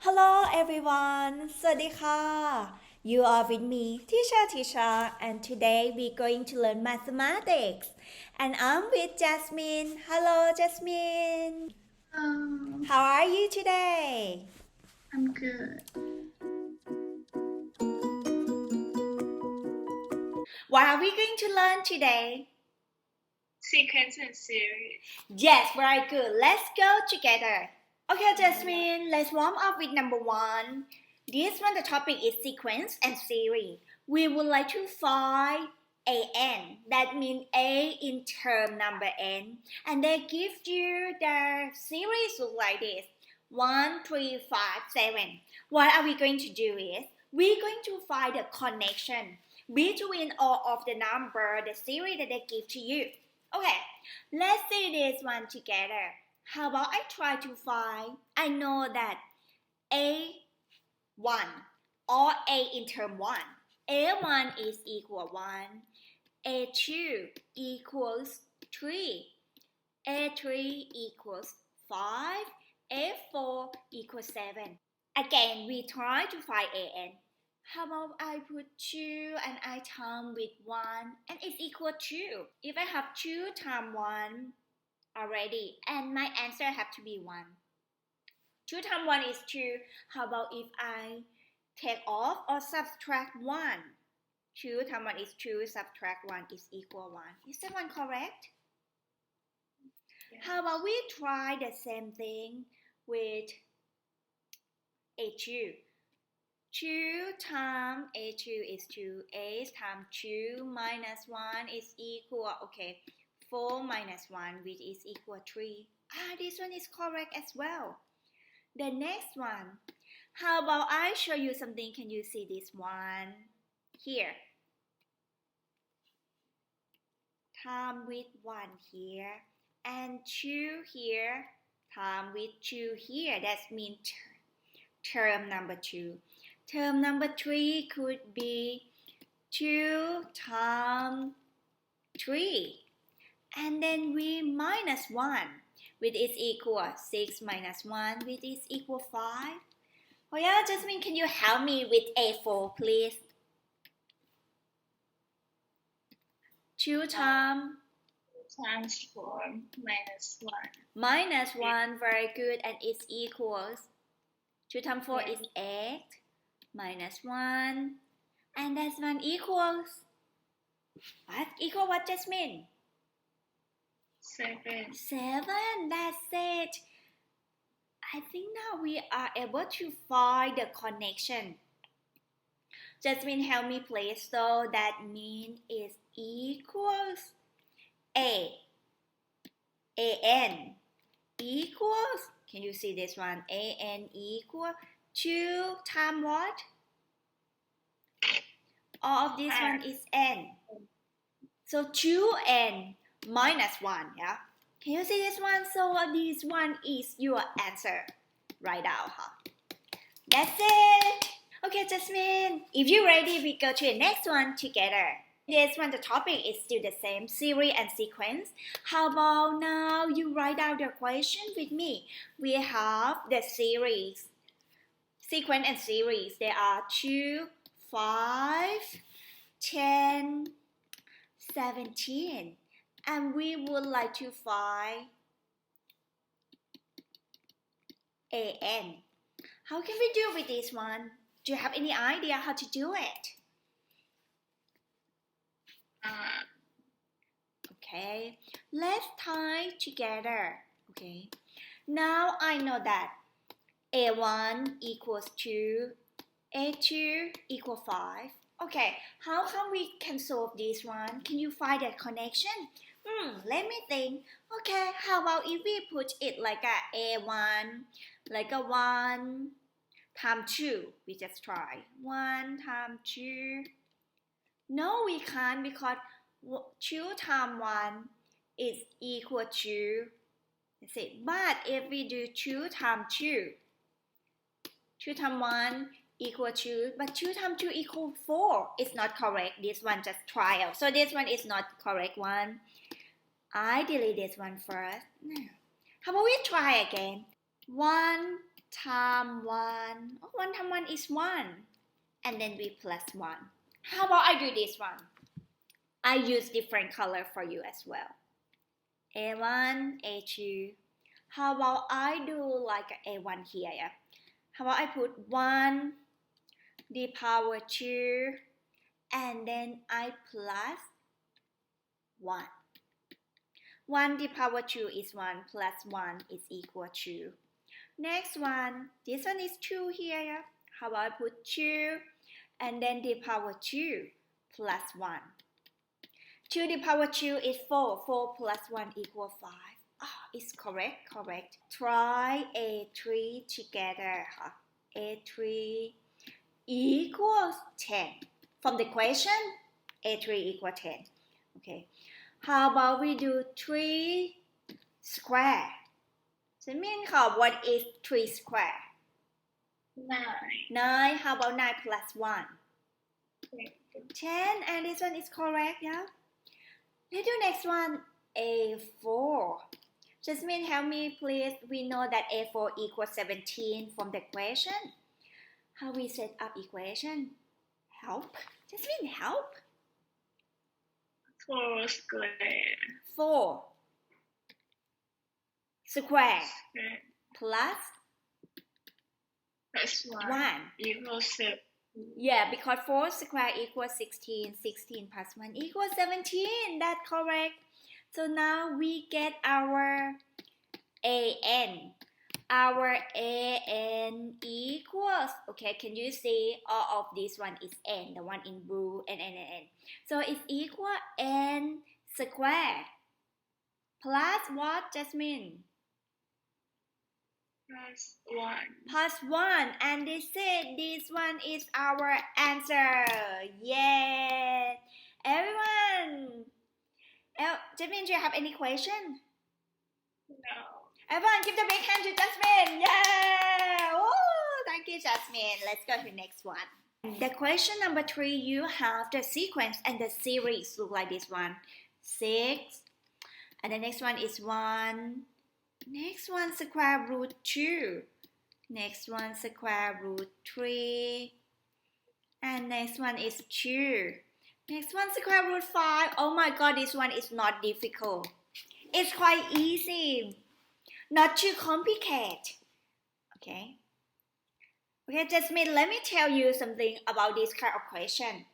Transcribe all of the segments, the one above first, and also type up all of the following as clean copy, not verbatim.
Hello everyone สวัสดีค่ะ You are with me Tisha and today we're going to learn mathematics and I'm with Jasmine. Hello Jasmine. How are you today? I'm good. What are we going to learn today? Sequence and series. Yes, very good. Let's go together. Okay, Jasmine, let's warm up with number one. This one, the topic is sequence and series. We would like to find AN. That means A in term number N. And they give you the series look like this. 1, 3, 5, 7. What are we going to do is, we're going to find the connection between all of the number, the series that they give to you. Okay, let's see this one together. How about I try to find, I know that A1 or A in term 1. A1 is equal 1. A2 equals 3. A3 equals 5. A4 equals 7. Again, we try to find AN. How about I put 2 and I times with 1 and it's equal 2. If I have 2 times 1 already and my answer have to be 1. 2 times 1 is 2. How about if I take off or subtract 1? 2 times 1 is 2, subtract 1 is equal 1. Is that one correct? Yes. How about we try the same thing with A2? 2 times A2 is 2. A times 2 minus 1 is equal, okay, 4 minus 1 which is equal 3. This one is correct as well. The next one, how about I show you something? Can you see this one? Here. Time with 1 here and 2 here. Time with 2 here. That means term number 2. Term number 3 could be 2 times 3. And then we minus 1, which is equal 6 minus 1, which is equal 5. Oh yeah, Jasmine, can you help me with A4, please? 2 times Times 4 minus 1. minus 1, very good, and it's equals 2 times 4 is 8 minus 1, and that's 1 equals what? Equal what, Jasmine? 7. 7, that's it. I think now we are able to find the connection. Jasmine, help me please. So that means it equals AN equals, can you see this one? AN equal 2 times what? All of this one is N. So 2N minus 1, yeah? Can you see this one? So this one is your answer right now, huh? That's it. Okay, Jasmine, if you're ready, we go to the next one together. This one, the topic is still the same, series and sequence. How about now you write down the question with me? We have the series, sequence and series. There are 2, 5, 10, 17. And we would like to find AN. How can we do with this one? Do you have any idea how to do it? Okay, let's tie together. Okay, now I know that A1 equals 2, A2 equals 5. Okay, how come we can solve this one? Can you find that connection? Let me think. Okay, how about if we put it like a A1, like a 1 times 2. We just try. 1 times 2. No, we can't because 2 times 1 is equal to, that's it. But if we do 2 times 2, 2 times 1 equal 2, but 2 times 2 equal 4. It's not correct. This one just trial. So this one is not correct one. I delete this one first. How about we try again? 1 times 1. 1 times 1 is 1. And then we plus 1. How about I do this one? I use different color for you as well. A1, A2. How about I do like A1 here? Yeah? How about I put 1 the power 2 and then I plus 1. 1 the power 2 is 1 plus 1 is equal to. Next one, this one is 2 here. Yeah? How about I put 2 and then the power 2 plus 1. 2 the power 2 is 4. 4 plus 1 equals 5. It's correct. Try A3 together. A3 equals 10. From the question, A3 equals 10. Okay. How about we do 3 square? So mean what is 3 square? 9. 9. How about 9 plus 1? 10. 10. And this one is correct, yeah? Let's do next one. A4. Jasmine, help me please. We know that A4 equals 17 from the question. How we set up equation? Help. Jasmine, help. 4 square. 4 square plus Plus 1. 1. Equals 7. Yeah, because 4 square equals 16. 16 plus 1 equals 17. That's correct. So now we get our AN. Our AN equals, okay, can you see all of this one is N, the one in blue, N. So it's equal N square plus what, Jasmine? Plus 1. Plus 1. And they said this one is our answer. Yeah. Everyone. Jasmine, do you have any question? No. Everyone, give the big hand to Jasmine. Yeah. Oh, thank you, Jasmine. Let's go to the next one. The question number 3, you have the sequence and the series look like this one. 6. And the next one is 1. Next one, square root 2. Next one, square root 3. And next one is 2. Next one, square root 5. Oh my god, this one is not difficult. It's quite easy. Not too complicated. Okay, Jasmine, let me tell you something about this kind of question.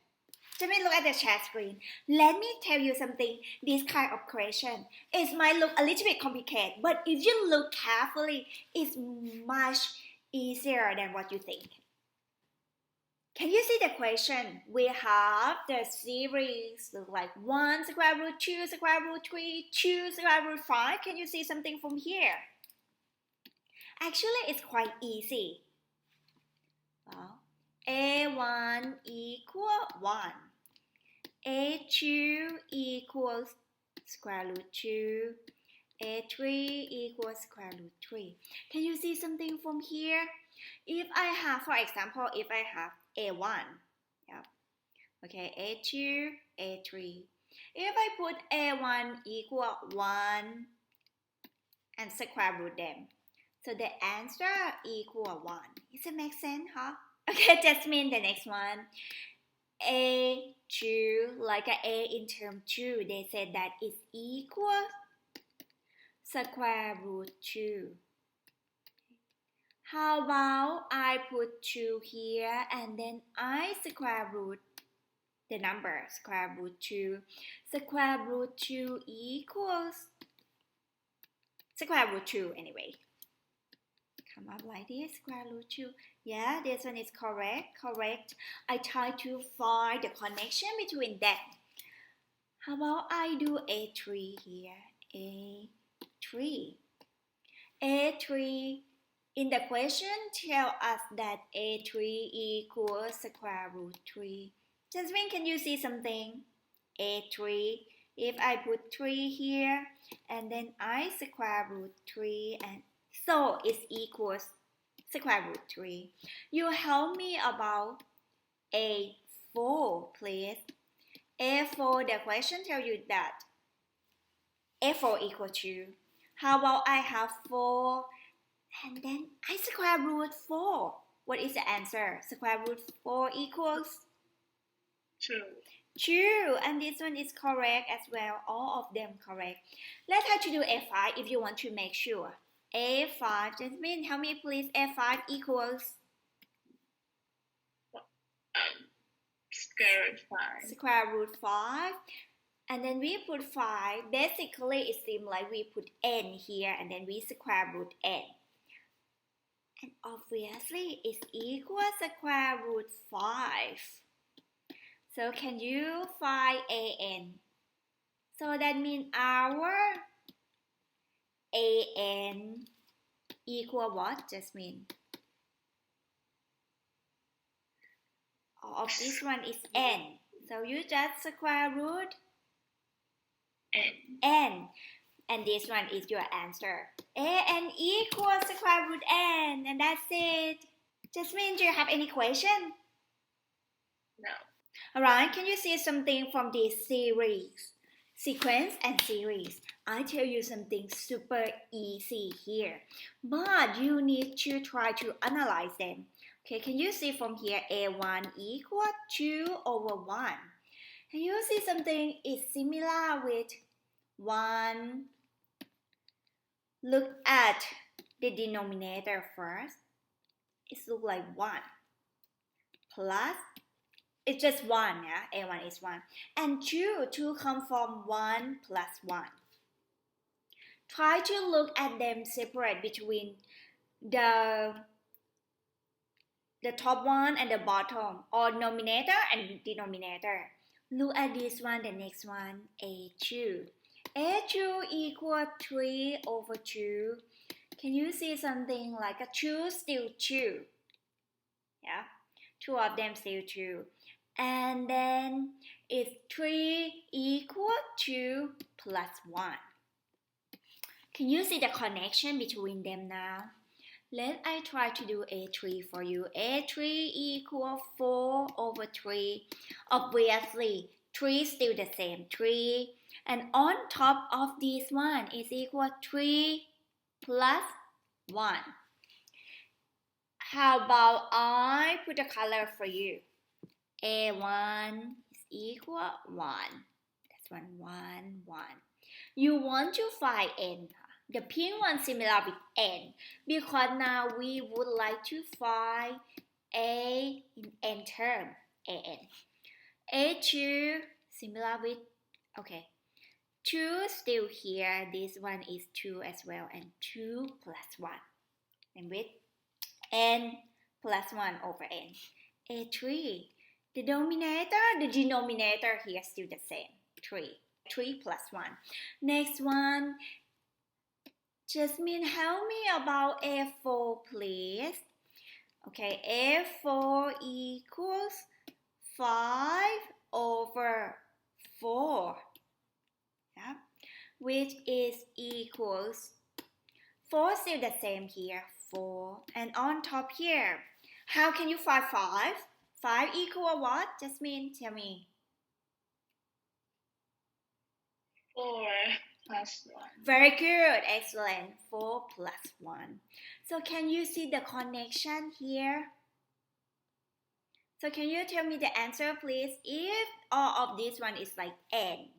Jasmine, look at the chat screen. Let me tell you something. This kind of question, it might look a little bit complicated, but if you look carefully, it's much easier than what you think. Can you see the question? We have the series look like 1 square root 2 square root 3, 2 square root 5. Can you see something from here? Actually, it's quite easy. Well, A1 equals 1. A2 equals square root 2. A3 equals square root 3. Can you see something from here? If I have, for example, if I have A1, yeah, okay, A2, A3. If I put A1 equal 1 and square root them, so the answer equal 1. Does it make sense, huh? Okay, Jasmine, the next one. A2, like A in term 2, they said that it's equal square root 2. How about I put 2 here and then I square root the number square root 2. Square root 2 equals square root 2 anyway. Come up like this, square root 2. Yeah, this one is correct. I try to find the connection between them. How about I do A3 here? A3. A3 in the question tell us that A3 equals square root 3. Jasmine, can you see something? A3. If I put 3 here and then I square root 3 and so it equals square root 3. You help me about A4, please. A4, the question tell you that A4 equals 2. How about I have 4 And then I square root 4. What is the answer? Square root 4 equals 2. 2. And this one is correct as well. All of them correct. Let's try to do A5 if you want to make sure. A5, Jasmine, help me please. A5 equals Square root 5. square root 5. And then we put 5. Basically, it seems like we put n here and then we square root n. And obviously, it's equal square root 5. So can you find an? So that means our an equal what, Jasmine? Of this one is n. So you just square root n. And this one is your answer. An equals square root n. And that's it. Jasmine, do you have any question? No. Alright, can you see something from this series? Sequence and series. I tell you something super easy here. But you need to try to analyze them. Okay, can you see from here A1 equal 2 over 1? Can you see something is similar with 1? Look at the denominator first. It looks like 1 plus, it's just 1, yeah? A1 is 1. And 2 come from 1 plus 1. Try to look at them separate between the top one and the bottom, or numerator and denominator. Look at this one, the next one, A2. A2 equal 3 over 2. Can you see something like a 2 still 2? Yeah, 2 of them still 2. And then it's 3 equal 2 plus 1. Can you see the connection between them now? I try to do A3 for you. A3 equal 4 over 3. Obviously, 3 still the same, 3. And on top of this one is equal 3 plus 1. How about I put a color for you? A1 is equal 1. That's 1, 1, 1. You want to find n. The pink one similar with n, because now we would like to find a in n term, an. A2 similar with, okay, 2 still here, this one is 2 as well, and 2 plus 1, and with n plus 1 over n. A3, the denominator here is still the same, 3 plus 1. Next one, Jasmine, help me about A4, please. Okay, A4 equals 5 over 4. Yeah, which is equals 4 still the same here, 4. And on top here, how can you find 5? 5 equal what? Jasmine, tell me. 4 plus 1. Very good, excellent. 4 plus 1. So can you see the connection here? So can you tell me the answer, please? If all of this one is like n,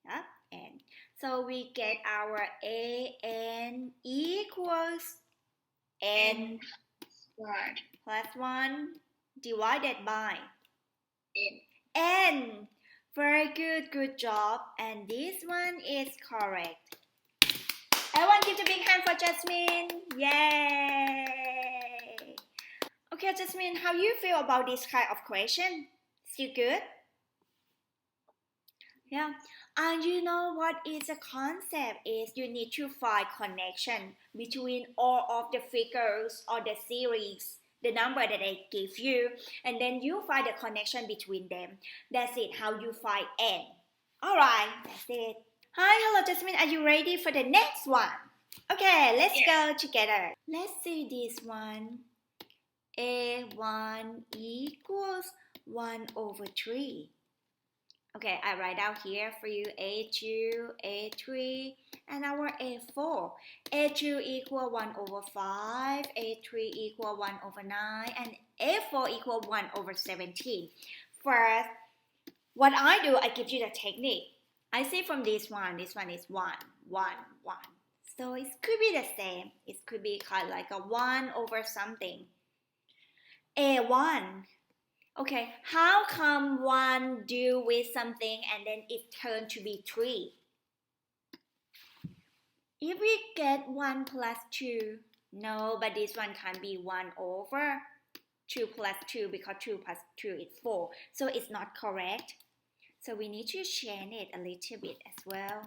yeah, n. So we get our an equals n Squared. plus 1 divided by N. n. Very good, good job. And this one is correct. Everyone give a big hand for Jasmine. Yay! Okay, Jasmine, how you feel about this kind of question? Still good? Yeah. And you know what is the concept is you need to find connection between all of the figures or the series, the number that I give you, and then you find the connection between them. That's it, how you find n. Alright, that's it. Hi, hello Jasmine, are you ready for the next one? Okay, let's go together. Let's see this one. A1 equals 1 over 3. Okay, I write out here for you A2, A3, and our A4. A2 equal 1 over 5, A3 equal 1 over 9, and A4 equal 1 over 17. First, what I do, I give you the technique. I see from this one is 1, 1, 1. So it could be the same. It could be kind of like a 1 over something. A1. Okay, how come 1 do with something and then it turned to be 3? If we get 1 plus 2, no, but this one can't be 1 over 2 plus 2 because 2 plus 2 is 4. So it's not correct. So we need to change it a little bit as well.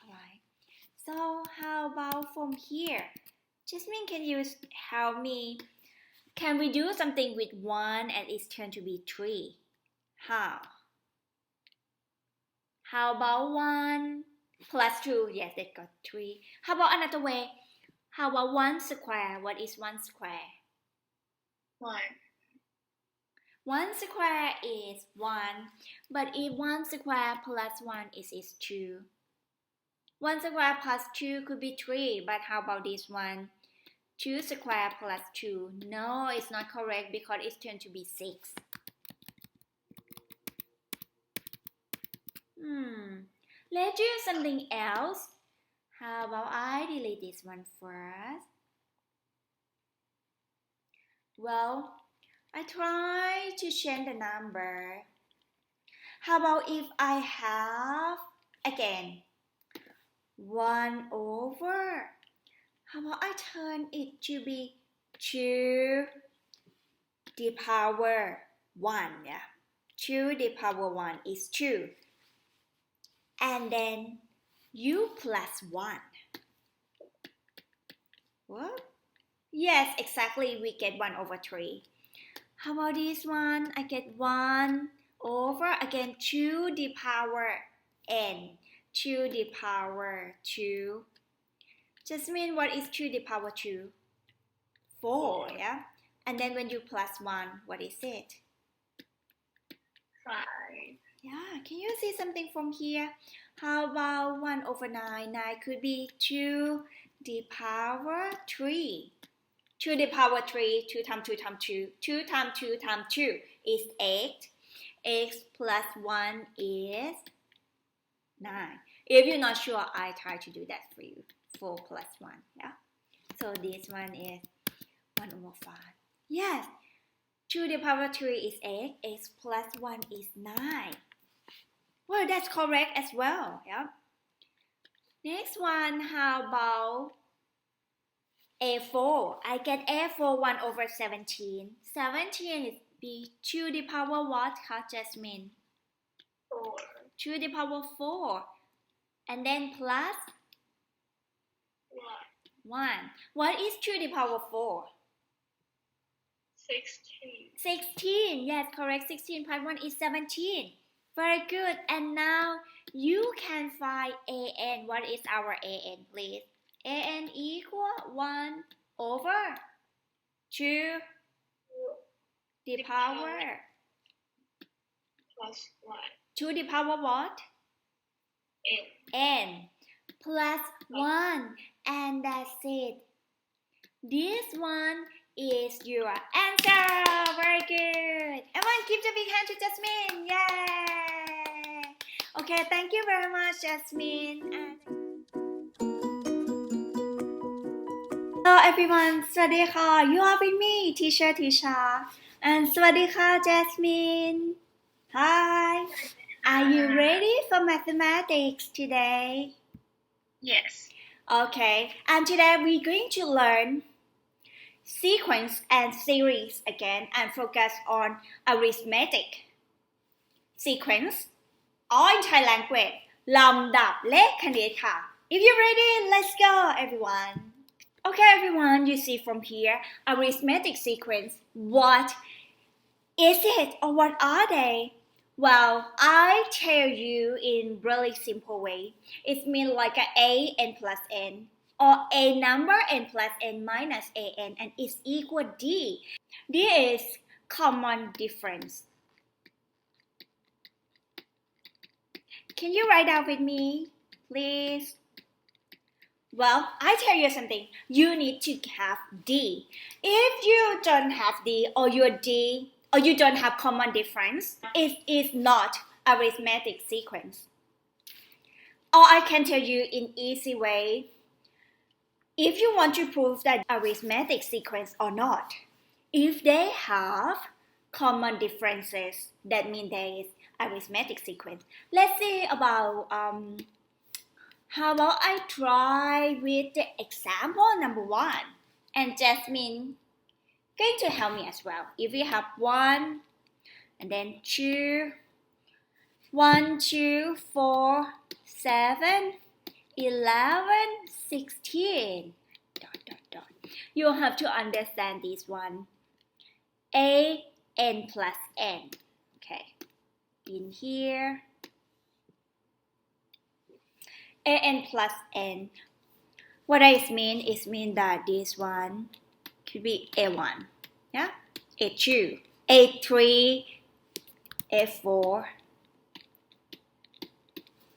Alright, so how about from here? Jasmine, can you help me? Can we do something with 1 and it's turned to be 3? How? How about 1 plus 2? Yes, it got 3. How about another way? How about 1 square? What is 1 square? 1. 1 square is 1, but if 1 square plus 1 is 2. 1 square plus 2 could be 3, but how about this one? 2 square plus 2. No, it's not correct because it's turned to be 6. Let's do something else. How about I delete this one first? Well, I try to change the number. How about if I have, again, 1 over, how about I turn it to be 2 the power 1, yeah. 2 the power 1 is 2. And then u plus 1. What? Yes, exactly, we get 1 over 3. How about this one? I get 1 over, again, 2 the power n. 2 the power 2. Jasmine, what is 2 the power 2? 4, yeah? And then when you plus 1, what is it? 5. Yeah, can you see something from here? How about 1 over 9? 9 could be 2 the power 3. 2 the power 3, 2 times 2 times 2. 2 times 2 times 2 is 8. X plus 1 is 9. If you're not sure, I try to do that for you. 4 plus 1, yeah? So this one is 1 over 5. Yes, 2 the power 3 is 8. X plus 1 is 9. Well, that's correct as well, yeah? Next one, how about A4? I get A4 1 over 17. 17 is be 2 the power what, Jasmine? 4. 2 the power 4. And then plus 1. What is 2 the power 4? 16. 16. Yes, correct. 16 plus 1 is 17. Very good. And now you can find AN. What is our AN, please? AN equal 1 over 2 the power Plus 1. 2 the power what? N. N plus 1. And that's it. This one is your answer. Very good. Everyone give a big hand to Jasmine. Yay. Okay, thank you very much, Jasmine. Hello everyone. สวัสดีค่ะ You are with me, Tisha. And สวัสดีค่ะ Jasmine. Hi. Are you ready for mathematics today? Yes. Okay, and today we're going to learn sequence and series again and focus on arithmetic sequence or in Thai language ลำดับเลขคณิตค่ะ If you're ready, let's go everyone. Okay everyone, you see from here arithmetic sequence. What is it or what are they? Well, I tell you in really simple way. It means like a n plus n or a number n plus n minus an and it's equal d. D is common difference. Can you write down with me, please? Well, I tell you something. You need to have D. If you don't have D or your D or you don't have common difference, it is not arithmetic sequence. Or I can tell you in easy way, if you want to prove that arithmetic sequence or not, if they have common differences, that means there is arithmetic sequence. Let's see about how about I try with the example number 1, and Jasmine going to help me as well. If we have 1 and then 2, 1, 2, 4, 7, 11, 16. You have to understand this one. A n plus n. Okay. In here. A n plus n. What does it mean? It means that this one could be A1. Yeah? A2, A3, A4.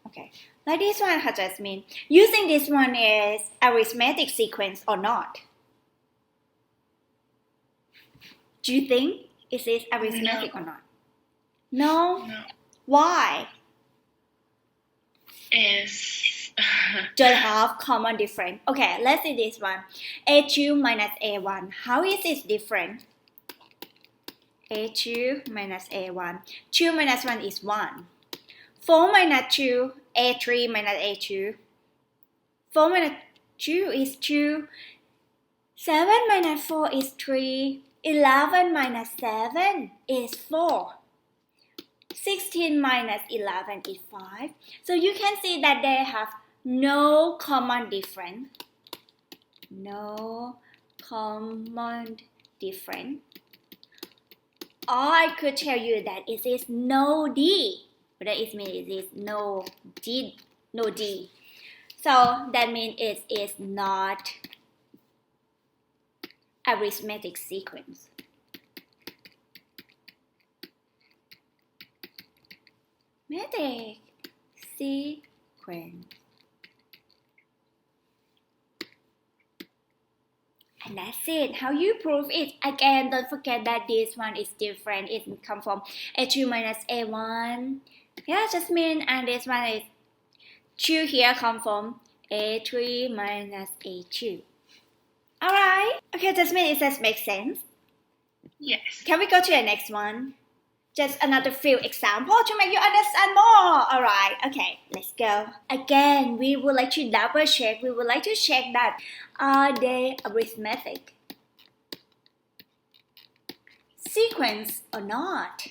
Okay. Like this one has just mean using this one as arithmetic sequence or not. Do you think it is arithmetic or not? No? No. Why? Is Don't have common difference. Okay, let's see this one. A2 minus A1. How is it different? A2 minus A1. 2 minus 1 is 1. 4 minus 2, A3 minus A2. 4 minus 2 is 2. 7 minus 4 is 3. 11 minus 7 is 4. 16 minus 11 is 5. So you can see that they have no common difference. No common difference. Or I could tell you that it is no D. But that means it is no D. No D. So that means it is not arithmetic sequence. Arithmetic sequence. And that's it. How you prove it? Again, don't forget that this one is different. It comes from A2 minus A1. Yeah, Jasmine. And this one is 2 here come from A3 minus A2. Alright. Okay, Jasmine, it does make sense. yes. Can we go to the next one? Just another few examples to make you understand more. Alright, okay, let's go. Again, we would like to double check. We would like to check that are they arithmetic sequence or not?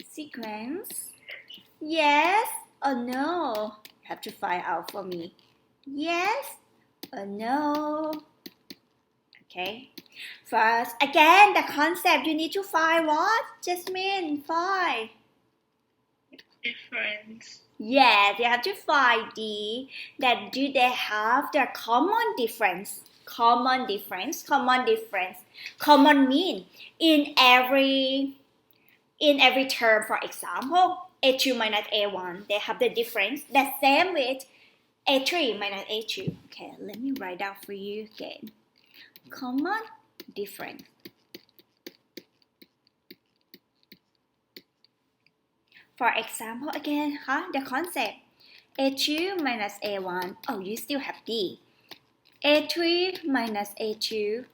Sequence? Yes or no? You have to find out for me. Yes or no? Okay. First, again, the concept, you need to find what? Jasmine, find. Difference. Yes, you have to find that do they have the common difference? Common difference. Common mean in every term. For example, A2 minus A1, they have the difference. The same with A3 minus A2. Okay, let me write down for you again. Common difference. For example, again, the concept. A2 minus A1, oh, you still have D. A3 minus A2,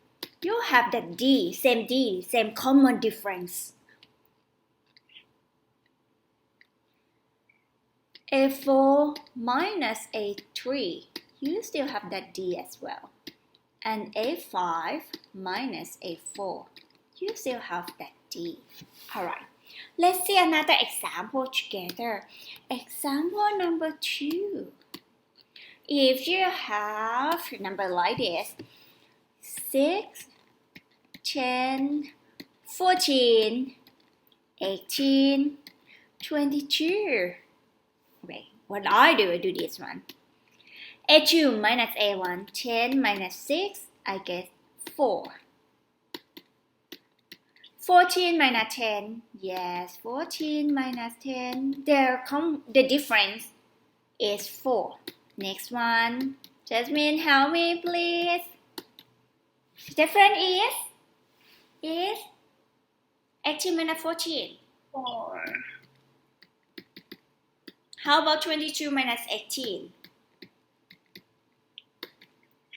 you have the D, same common difference. A4 minus A3, you still have that D as well. And A5 minus A4, you still have that D. Alright, let's see another example together. Example number 2. If you have a number like this, 6, 10, 14, 18, 22. Okay, what I do this one. A2 minus A1, 10 minus 6, I get 4. 14 minus 10. Yes, 14 minus 10. The difference is 4. Next one. Jasmine, help me please. The difference is 18 minus 14. 4. How about 22 minus 18?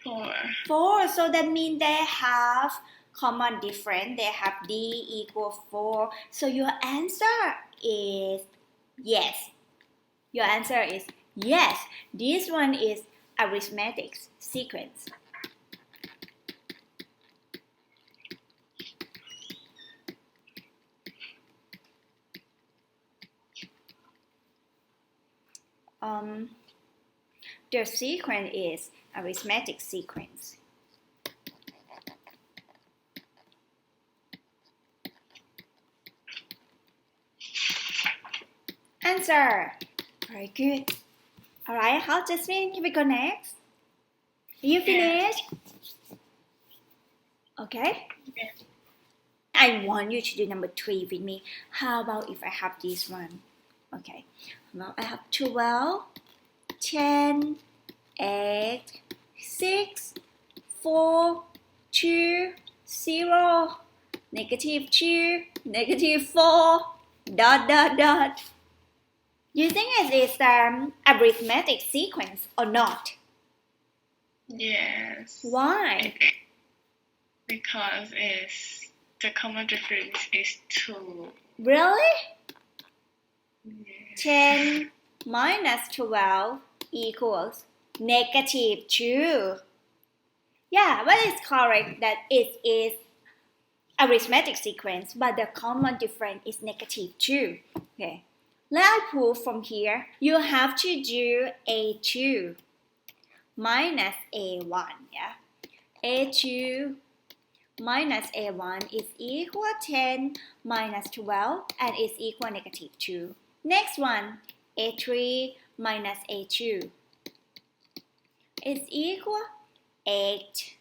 4. 4. So that means they have common difference. They have D equal 4. So your answer is yes. Your answer is yes. This one is arithmetic sequence. The sequence is arithmetic sequence. Answer. Very good. All right, how Jasmine? Can we go next? You finish? Okay. Yeah. I want you to do number 3 with me. How about if I have this one? Okay. Well, I have 12, 10, 8, 6, 4, 2, 0, negative 2, negative 4, dot, dot, dot. Do you think it is arithmetic sequence or not? Yes. Why? Because the common difference is 2. Really? Yes. 10 minus 12 equals negative 2. Yeah, but it's correct that it is arithmetic sequence, but the common difference is negative 2. Okay. Let's prove from here. You have to do A2 minus A1. Yeah. A2 minus A1 is equal 10 minus 12 and is equal negative 2. Next one, A3 minus A2 is equal 8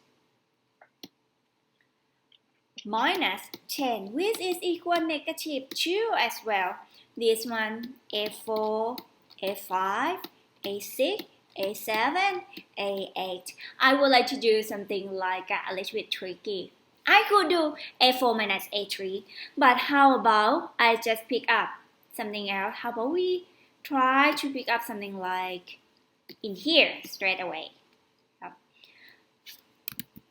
minus 10, which is equal negative 2 as well. This one, A4, A5, A6, A7, A8. I would like to do something like a little bit tricky. I could do A4 minus A3, but how about I just pick up something else? How about we try to pick up something like in here straight away?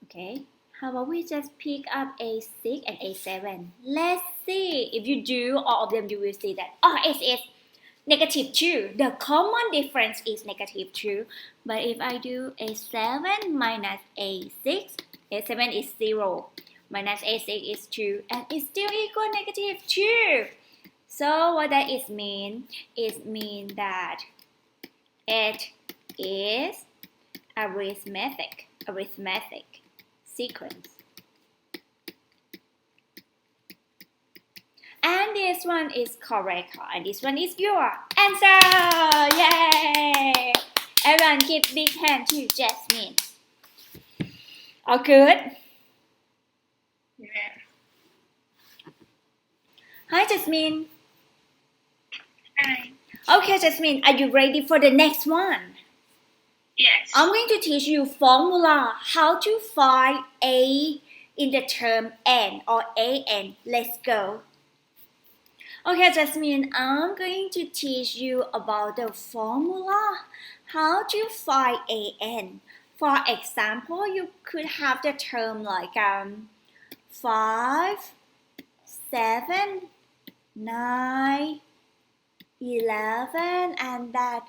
Okay. How about we just pick up A6 and A7? Let's see. If you do all of them, you will see that it is negative 2. The common difference is negative 2. But if I do A7 minus A6, A7 is 0. Minus A6 is 2. And it's still equal negative 2. So what that is mean? It means that it is arithmetic sequence. And this one is correct, and this one is your answer. Yay! Everyone give big hand to Jasmine. All good? Yeah. Hi, Jasmine. Hi. Okay, Jasmine, are you ready for the next one? Yes. I'm going to teach you formula how to find A in the term n or an. Let's go. Okay, Jasmine, I'm going to teach you about the formula how to find an. For example, you could have the term like 5, 7, 9, 11, and that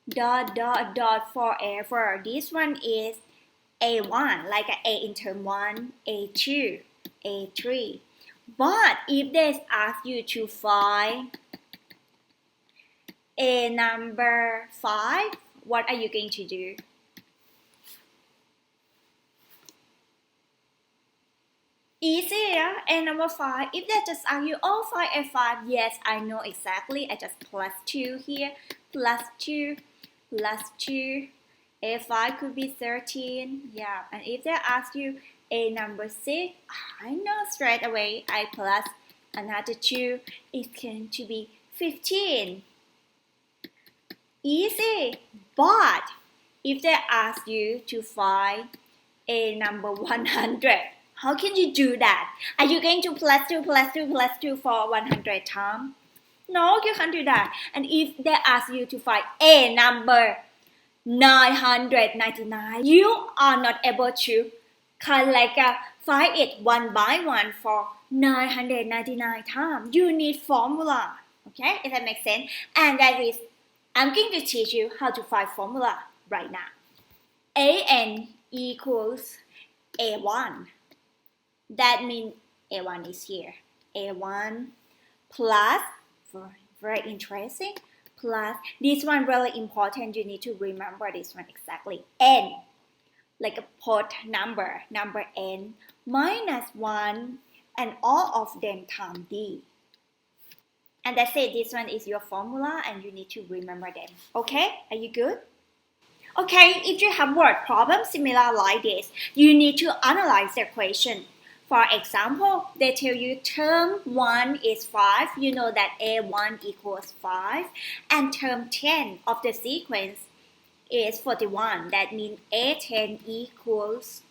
dot dot dot forever. This one is A1, like an A in term 1, A2, A3. But if they ask you to find a number 5, what are you going to do? Easy, yeah? A number 5. If they just ask you, find A5, yes, I know exactly. I just plus 2 here, plus 2, plus 2. A5 could be 13, yeah. And if they ask you A number 6, I know straight away I plus another 2 is going to be 15. Easy, but if they ask you to find A number 100, how can you do that? Are you going to plus 2 plus 2 plus 2 for 100 times? No, you can't do that. And if they ask you to find A number 999, you are not able to find it one by one for 999 times. You need formula. Okay, if that makes sense. And that is, I'm going to teach you how to find formula right now. AN equals A1. That means A1 is here. A1 plus, very interesting, plus, this one really important, you need to remember this one exactly. N, like a port number N, minus 1, and all of them times D. And that's it, this one is your formula and you need to remember them. Okay, are you good? Okay, if you have word problems similar like this, you need to analyze the question. For example, they tell you term 1 is 5, you know that A1 equals 5, and term 10 of the sequence is 41, that means A10 equals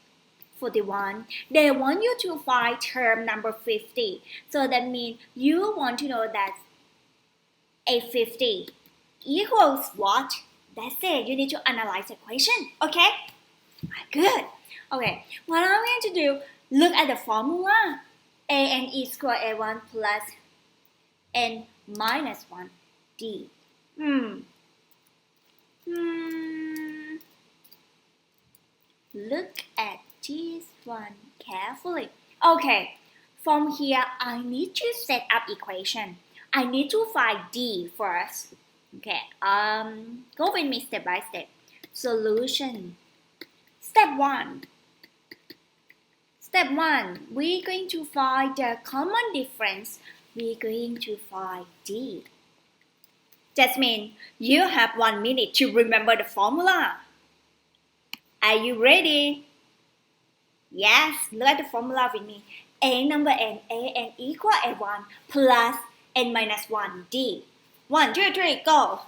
41. They want you to find term number 50, so that means you want to know that A50 equals what? That's it, you need to analyze the question, okay? Good. Okay, what I'm going to do, look at the formula. AN equals A1 plus N minus 1 D. Look at this one carefully. Okay, from here I need to set up equation. I need to find D first. Okay, go with me step by step. Solution. Step 1. Step 1, we're going to find the common difference. We're going to find D. That means you have 1 minute to remember the formula. Are you ready? Yes, look at the formula with me. A number N, AN equal A1 plus N minus 1 D. 1, 2, 3, go.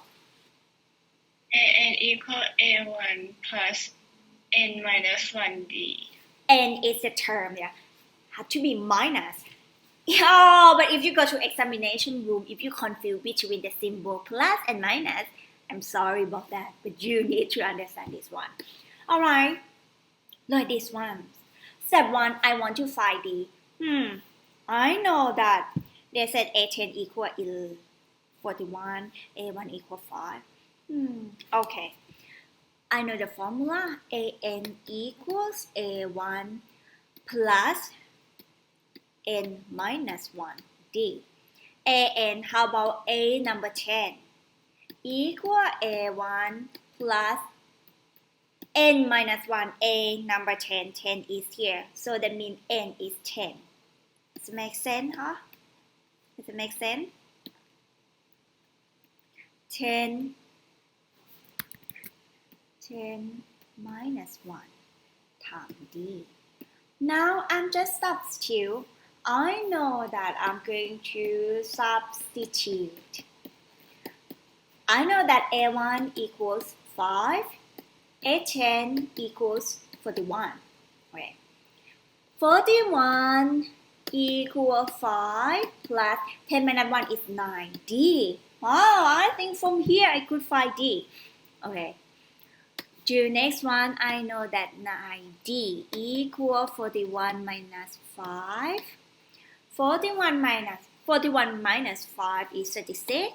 AN equal A1 plus N minus 1 D. N is the term, yeah. Have to be minus. Oh, but if you go to examination room, if you confuse between the symbol plus and minus, I'm sorry about that, but you need to understand this one. Alright, like this one. Step 1, I want to find D. I know that they said A10 equal 41, A1 equal 5. Okay. I know the formula. AN equals A1 plus N minus 1 D. AN, how about A number 10? Equal A1 plus N minus 1. A number 10. 10 is here. So that means N is 10. Does it make sense, huh? Does it make sense? 10 minus 1 times D. Now I'm just substitute. I know that I'm going to substitute. I know that A1 equals 5, A10 equals 41. Okay. 41 equals 5 plus 10 minus 1 is 9. D. Wow, I think from here I could find D. Okay. The next one, I know that 9D equal 41 minus 5. 41 minus 5 is 36.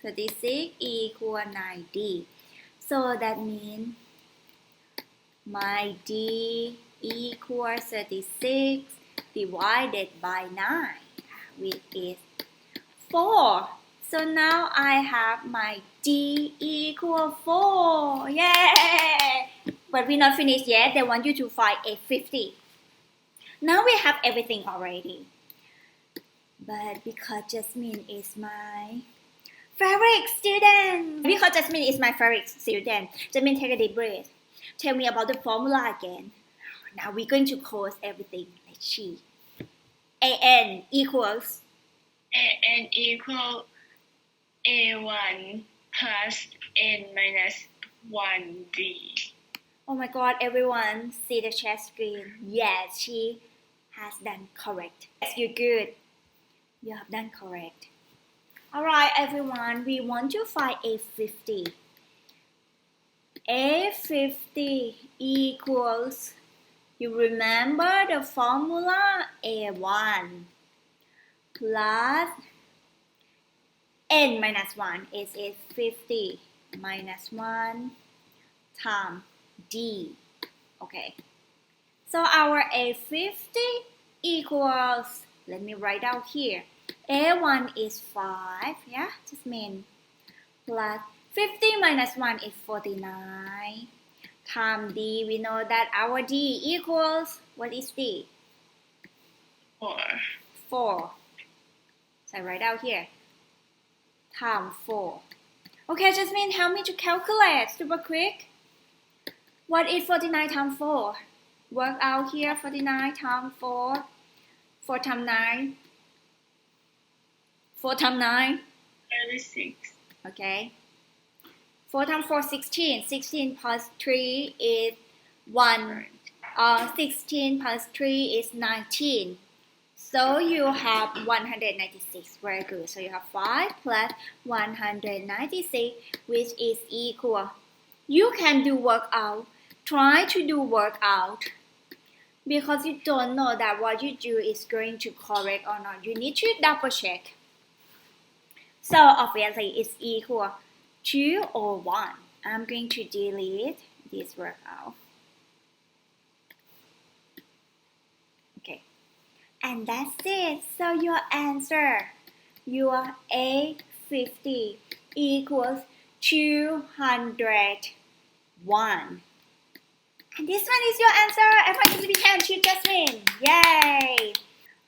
36 equal 9D. So that means my D equals 36 divided by 9, which is 4. So now I have my D equal 4. Yay! But we're not finished yet. They want you to find A50. Now we have everything already. But because Jasmine is my favorite student. Jasmine, take a deep breath. Tell me about the formula again. Now we're going to close everything. Let's see. AN equals AN equal A1 plus N minus 1D. Oh my god, everyone see the chat screen. Yes, she has done correct. Yes, you're good. You have done correct. Alright, everyone, we want to find A50. A50 equals, you remember the formula A1 plus N minus 1 is A50 minus 1 times D. Okay. So our A50 equals, let me write out here. A1 is 5, yeah, just mean, plus 50 minus 1 is 49. Times D, we know that our D equals, what is D? 4. 4. So I write out here. Times 4. Okay, just mean help me to calculate super quick. What is 49 times 4? Work out here, 49 times 4. 4 times 9. 4 times 9. 36. Okay. 4 times 4, 16. 16 plus 3 is 1. 16 plus 3 is 19. So you have 196. Very good. So you have 5 plus 196, which is equal. You can do workout. Try to do workout. Because you don't know that what you do is going to correct or not. You need to double check. So obviously it's equal 2 or 1. I'm going to delete this workout. Okay. And that's it. So your answer, your A50 equals 201. And this one is your answer. Everyone give a hand to Jasmine. Yay!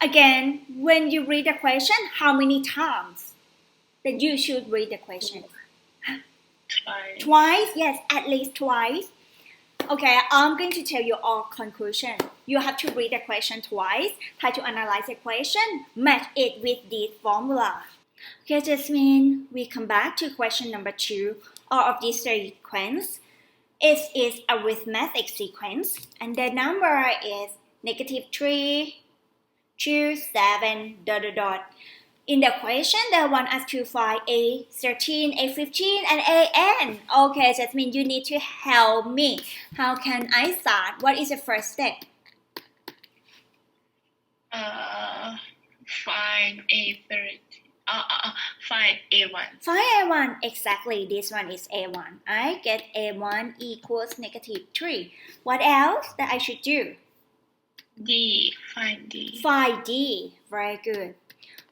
Again, when you read the question, how many times that you should read the question? Twice. Twice? Yes, at least twice. Okay, I'm going to tell you our conclusion. You have to read the question twice, try to analyze the question, match it with this formula. Okay, Jasmine, we come back to question number 2. All of this sequence. It is arithmetic sequence, and the number is -3, 2, 7, ... In the question, they want us to find A13, A15, and AN. Okay, that means you need to help me. How can I start? What is the first step? Find A30. Find A1. Find A1. Exactly, this one is A1. I get A1 equals -3. What else that I should do? D. Find D. Find D. Very good.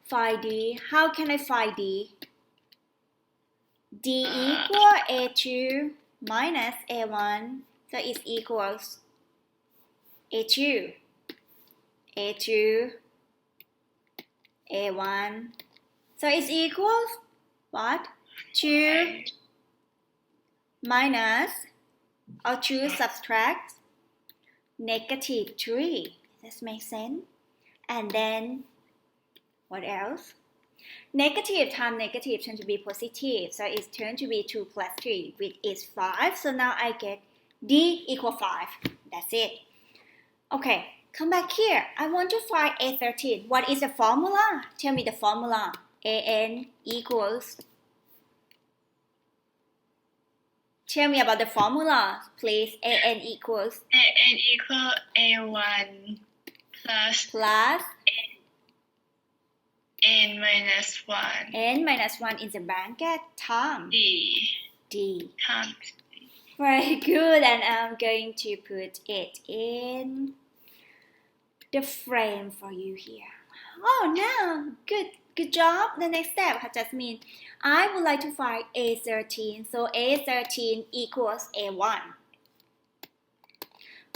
Find D. How can I find D? D equal A2 minus A1. So it equals A2. A2. A1. So it equals what? 2 minus, or 2 subtract -3. Does that make sense? And then what else? Negative times negative turn to be positive. So it's turned to be 2 plus 3, which is 5. So now I get D equal 5. That's it. Okay, come back here. I want to find A13. What is the formula? Tell me the formula. AN equals. Tell me about the formula, please. AN equals. AN equal A1 plus N minus 1. N minus 1 is a bracket times D. Times D. Very good, and I'm going to put it in the frame for you here. Oh, now, good job. The next step, Jasmine. I would like to find A13. So A13 equals A1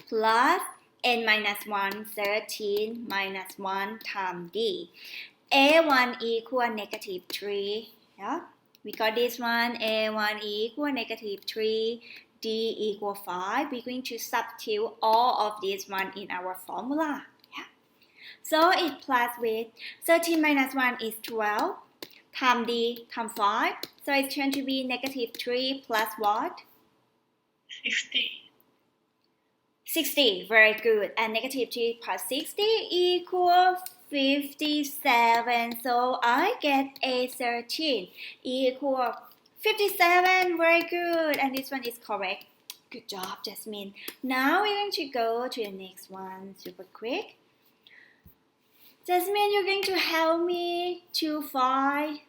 plus N minus 1, 13 minus 1 times D. A1 equal -3. Yeah, we got this one. A1 equal -3. d equal 5, we're going to substitute all of this one in our formula. Yeah. So it plus with 13 minus 1 is 12, times d times 5. So it's going to be negative 3 plus what? 60. 60, very good. And negative 3 plus 60 equals 57. So I get a 13 equal 57, very good. And this one is correct. Good job, Jasmine. Now we're going to go to the next one super quick. Jasmine, you're going to help me to find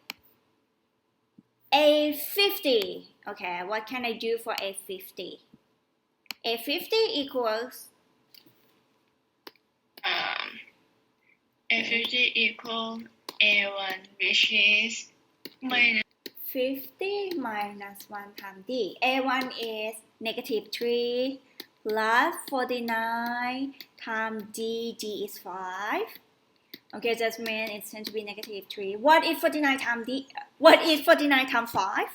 a 50. Okay, what can I do for a 50? A 50 equals A50 equal A1, which is minus 50 minus 1 times d. A1 is negative 3 plus 49 times d. d is 5. Okay, that means it's going to be negative 3. What is 49 times d? What is 49 times 5?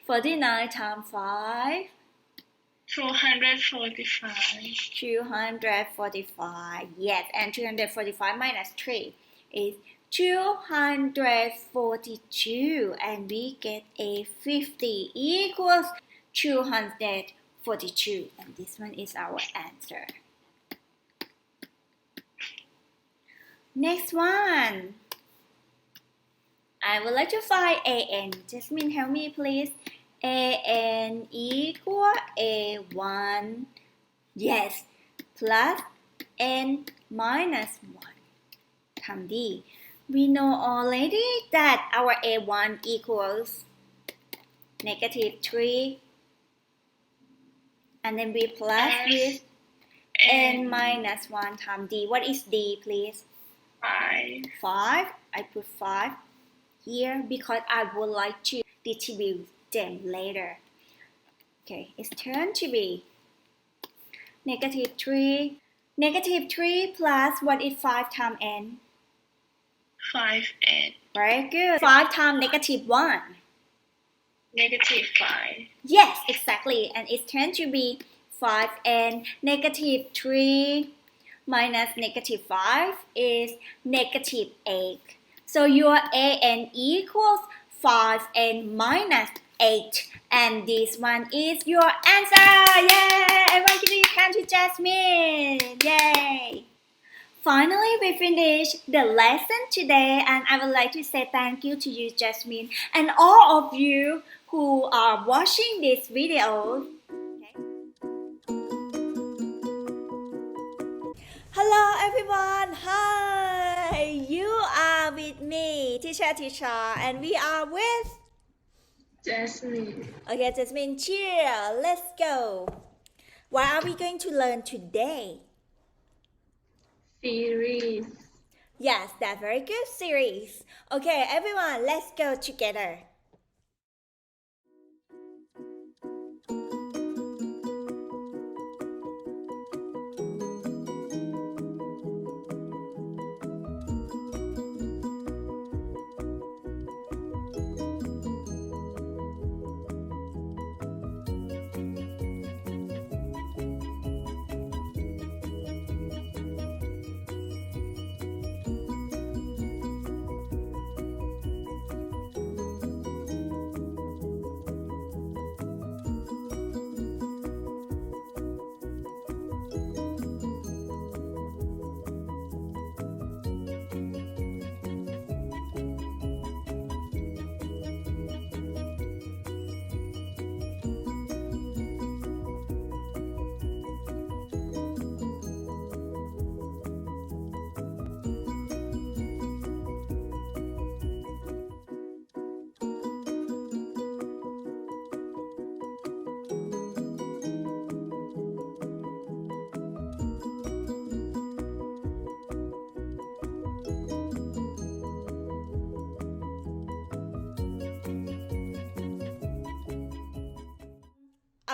49 times 5. 245. 245. Yes, and 245 minus 3 is 242. And we get a 50 equals 242. And this one is our answer. Next one. I would like to find AN. Jasmine, help me please. AN equal A1. Yes. Plus N minus 1 times D. We know already that our A1 equals negative 3. And then we plus with N minus 1 times D. What is D, please? 5. 5. I put 5 here because I would like to distribute them later. Okay, it's turned to be negative 3. Negative 3 plus what is 5 times n? 5n. Very good. 5 times negative 1. Negative 5. Yes, exactly. And it's turned to be 5n. Negative 3 minus negative 5 is negative 8. So your AN equals 5n minus 8. And this one is your answer. Yay! Everyone give a hand to Jasmine. Yay! Finally, we finished the lesson today, and I would like to say thank you to you, Jasmine, and all of you who are watching this video. Okay. Hello, everyone. Hi. You are with me, Tisha, and we are with Jasmine. Okay, Jasmine, cheer. Let's go. What are we going to learn today? Series. Yes, that's very good series. Okay, everyone, let's go together.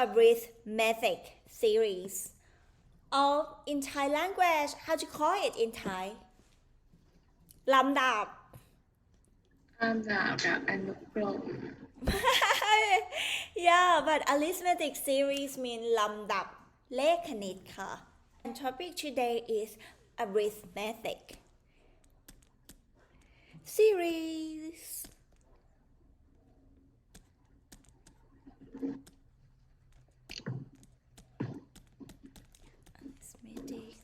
Arithmetic series. Or in Thai language, how to call it in Thai? ลำดับ ลำดับแบบอนุกรม yeah but arithmetic series mean ลำดับเลขคณิตค่ะ and topic today is arithmetic series arithmetic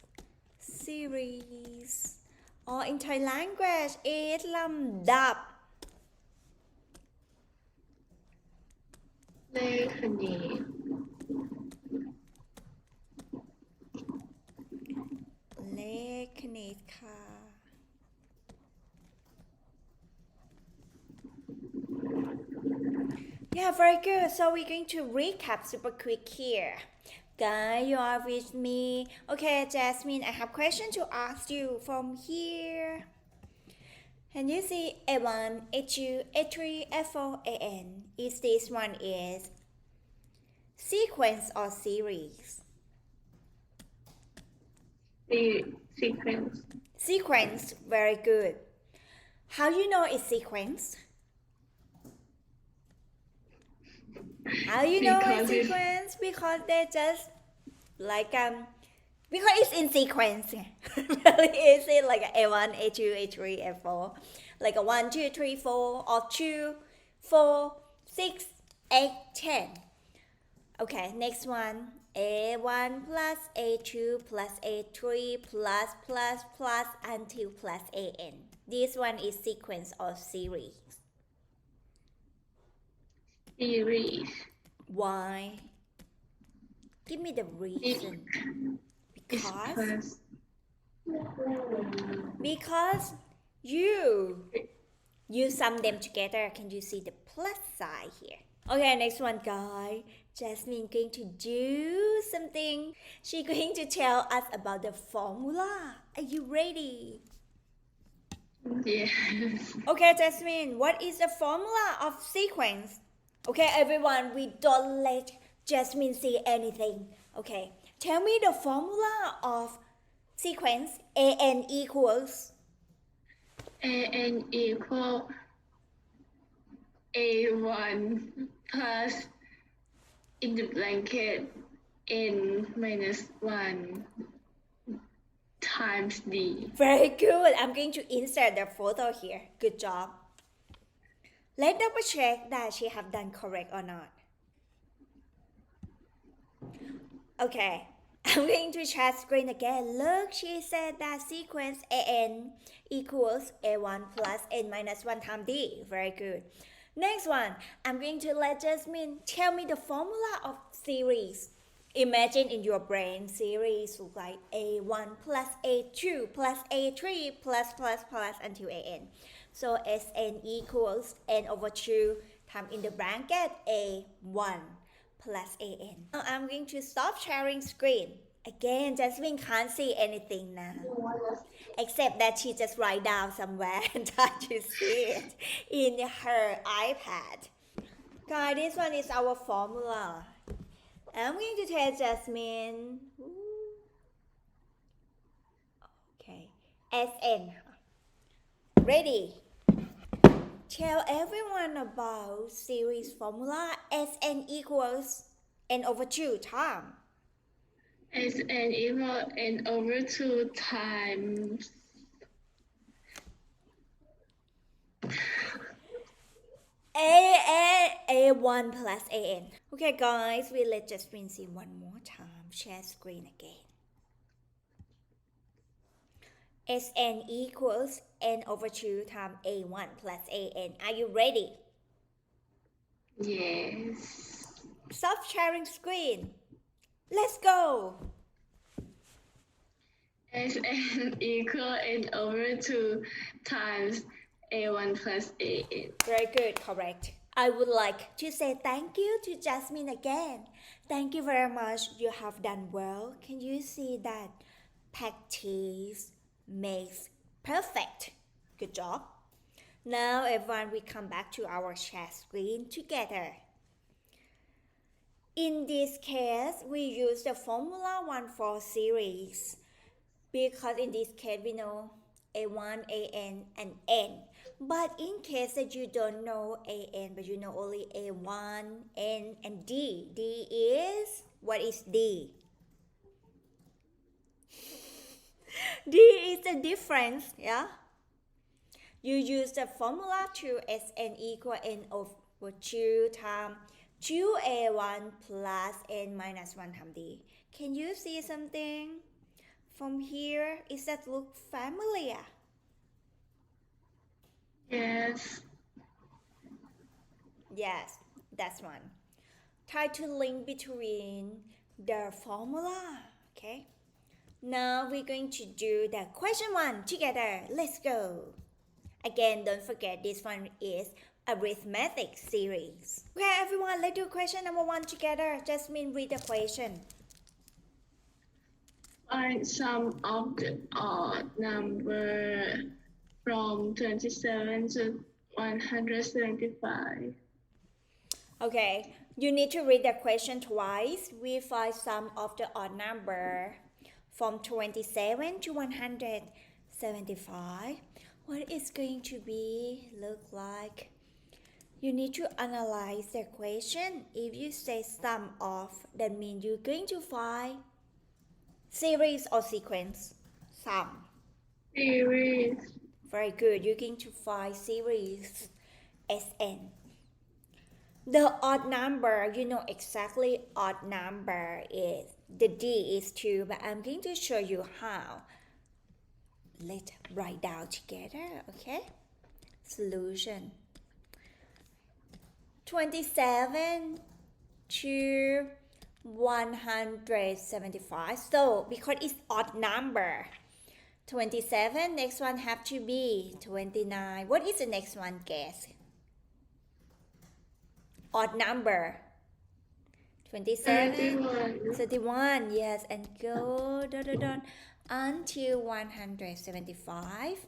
series or in Thai language is ลำดับเลขคณิต เลขคณิตค่ะ Yeah, very good. So we're going to recap super quick here. Guys, you are with me. Okay, Jasmine, I have question to ask you from here. Can you see A1, A2, A3, A4, AN? Is this one is sequence or series? sequence Sequence, very good. How you know it's sequence? How you know it's sequence? Because they just like because it's in sequence. Really easy, like A1, A2, A3, A4. Like a 1, 2, 3, 4, or 2, 4, 6, 8, 10. Okay, next one. A1 plus A2 plus A3 plus until plus AN. This one is sequence or series. series Why? Give me the reason. Because you sum them together. Can you see the plus sign here? Okay, next one, guys. Jasmine going to do something. She's going to tell us about the formula. Are you ready? yes Okay, Jasmine, what is the formula of sequence? Okay, everyone, we don't let Jasmine see anything. Okay, tell me the formula of sequence. AN equals AN equal A1 plus in the blanket N minus 1 times D. Very good. I'm going to insert the photo here. Good job. Let's double check that she have done correct or not. Okay, I'm going to share screen again. Look, she said that sequence AN equals A1 plus N minus 1 times D. Very good. Next one, I'm going to let Jasmine tell me the formula of series. Imagine in your brain series look like A1 plus A2 plus A3 plus until AN. So SN equals N over 2 times in the bracket A1 plus AN. Now I'm going to stop sharing screen. Again, Jasmine can't see anything now. Except that she just write down somewhere and try to see it in her iPad. Guys, this one is our formula. I'm going to tell Jasmine. Okay. SN. Ready? Tell everyone about series formula. SN equals N over 2 times. SN equal N over 2 times A1 plus AN. Okay, guys, we let Jasmine see one more time. Share screen again. SN equals N over 2 times A1 plus AN. Are you ready? yes Stop sharing screen. Let's go. SN equal N over 2 times A1 plus AN. Very good, correct. I would like to say thank you to Jasmine again. Thank you very much. You have done well. Can you see that practice makes perfect? Good job. Now everyone, we come back to our share screen together. In this case, we use the formula 1 for series because in this case we know A1, AN, and N. But in case that you don't know AN, but you know only A1, N, and D. D is, what is D? D is the difference, yeah? You use the formula to Sn equal N over 2 times 2A1 plus N minus 1 times D. Can you see something from here? Is that look familiar? Yes. Yes, that's one. Try to link between the formula, okay? Now we're going to do the question one together. Let's go. Again, don't forget this one is arithmetic series. Okay, everyone, let's do question number one together. Jasmine, read the question. Find sum of the odd number from 27 to 175. Okay, you need to read the question twice. We find sum of the odd number from 27 to 175. What is going to be look like? You need to analyze the question. If you say sum of, that means you're going to find series or sequence. Sum. Series. Very good. You're going to find series Sn. The odd number, you know exactly odd number is. The D is 2, but I'm going to show you how. Let's write down together, okay? Solution. 27 to 175. So, because it's odd number, 27, next one have to be 29. What is the next one, guess? Odd number. 27, 31, yes, and go until 175.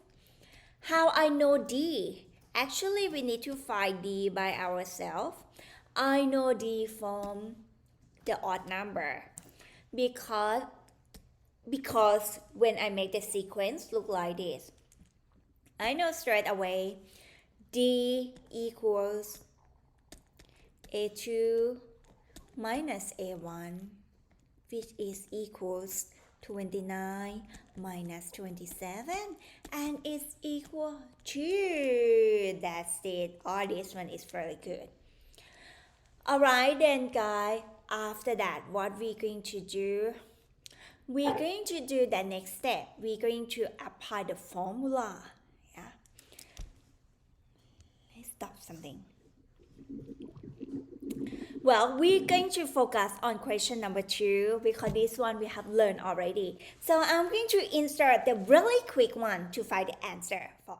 How I know D? Actually, we need to find D by ourselves. I know D from the odd number because when I make the sequence look like this, I know straight away D equals A2 minus A1, which is equals 29 minus 27, and it's equal to, that's it. All this one is very good. Alright then guys, after that what we're going to do, we're going to do the next step. We're going to apply the formula. Yeah. Let's stop something. Well, we're going to focus on question number 2 because this one we have learned already. So I'm going to insert the really quick one to find the answer for us.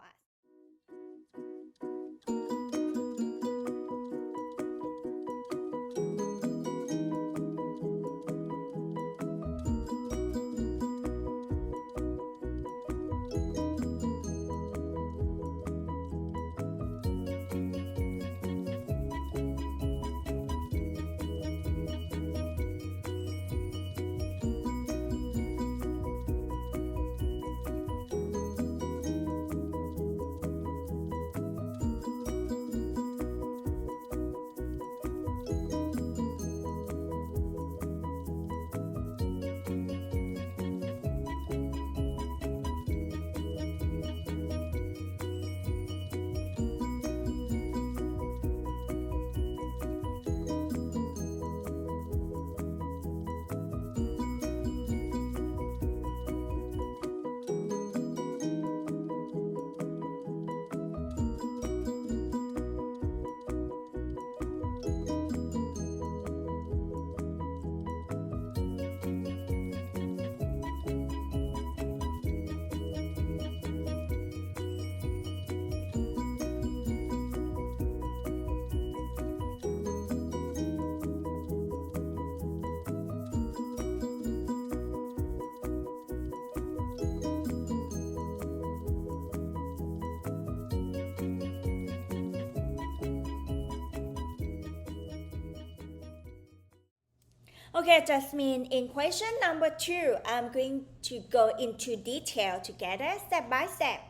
Okay, Jasmine, in question number 2, I'm going to go into detail together, step by step.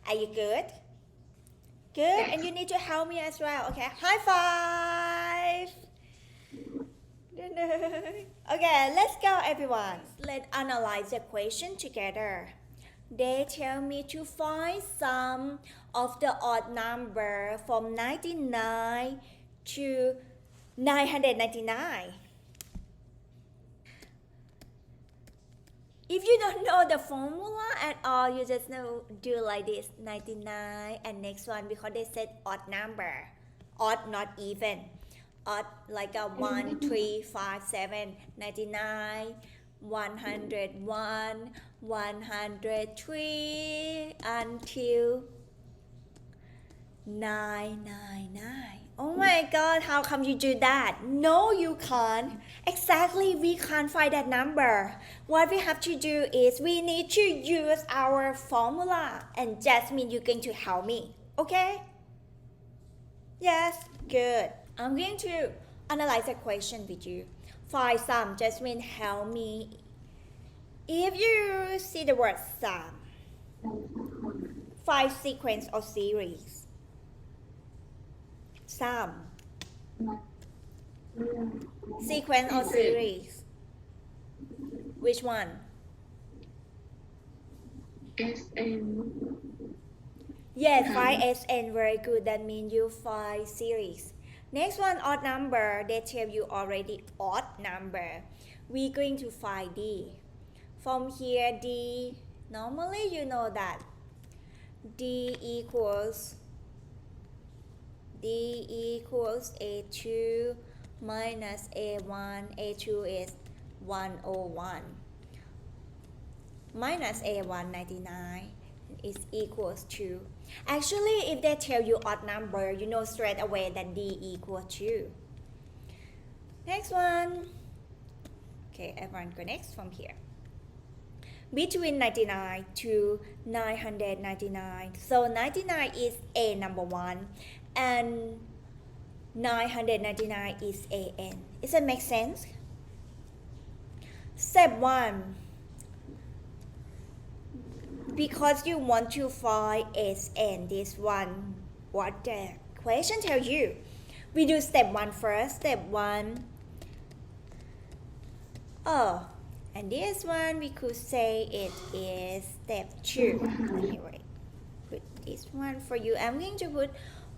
Are you good? Good. Yes. And you need to help me as well. Okay. High five. Okay, let's go, everyone. Let's analyze the question together. They tell me to find sum of the odd number from 99 to 999. If you don't know the formula at all, you just know do like this 99 and next one because they said odd number. Odd, not even. Odd like a 1, 3, 5, 7, 99, 101, 103 until 999. Oh my god, how come you do that? No, you can't. Exactly, we can't find that number. What we have to do is we need to use our formula. And Jasmine, you're going to help me. Okay? Yes, good. I'm going to analyze the question with you. Find sum. Jasmine, help me. If you see the word sum, find sequence or series. Sum. Sequence or series. Which one? SN. Yes, find SN. Very good. That means you find series. Next one, odd number. They tell you already odd number. We're going to find D. From here, D. Normally, you know that D equals A2 minus A1. A2 is 101 minus A1 99 is equals to. Actually, if they tell you odd number, you know straight away that D equals 2. Next one. Okay, everyone go next from here. Between 99 to 999. So 99 is A number 1 and 999 is AN. Does that make sense? Step 1. Because you want to find SN, this one, what the question tells you. We do step 1 first. Step 1. Oh, and this one we could say it is step 2. Anyway, put this one for you. I'm going to put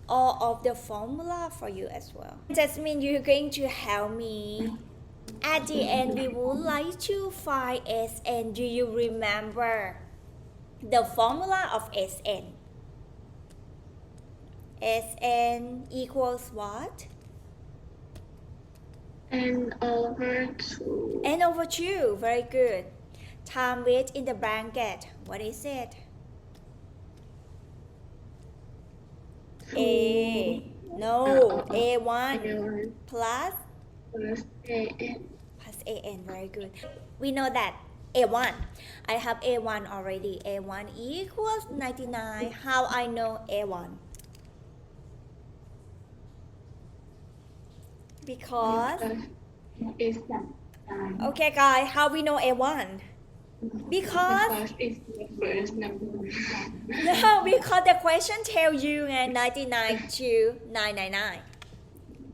all of the formula for you as well. That means you're going to help me. At the end, we would like to find SN. Do you remember the formula of SN? SN equals what? N over 2. N over 2. Very good. Time width in the bracket. What is it? A. No. A1 A1 plus plus AN. plus AN. Very good. We know that A1. I have A1 already. A1 equals 99. How I know A1? Because, It's okay guys, how we know A1? Because, it's the first number. no, because the question tells you 99 to 999.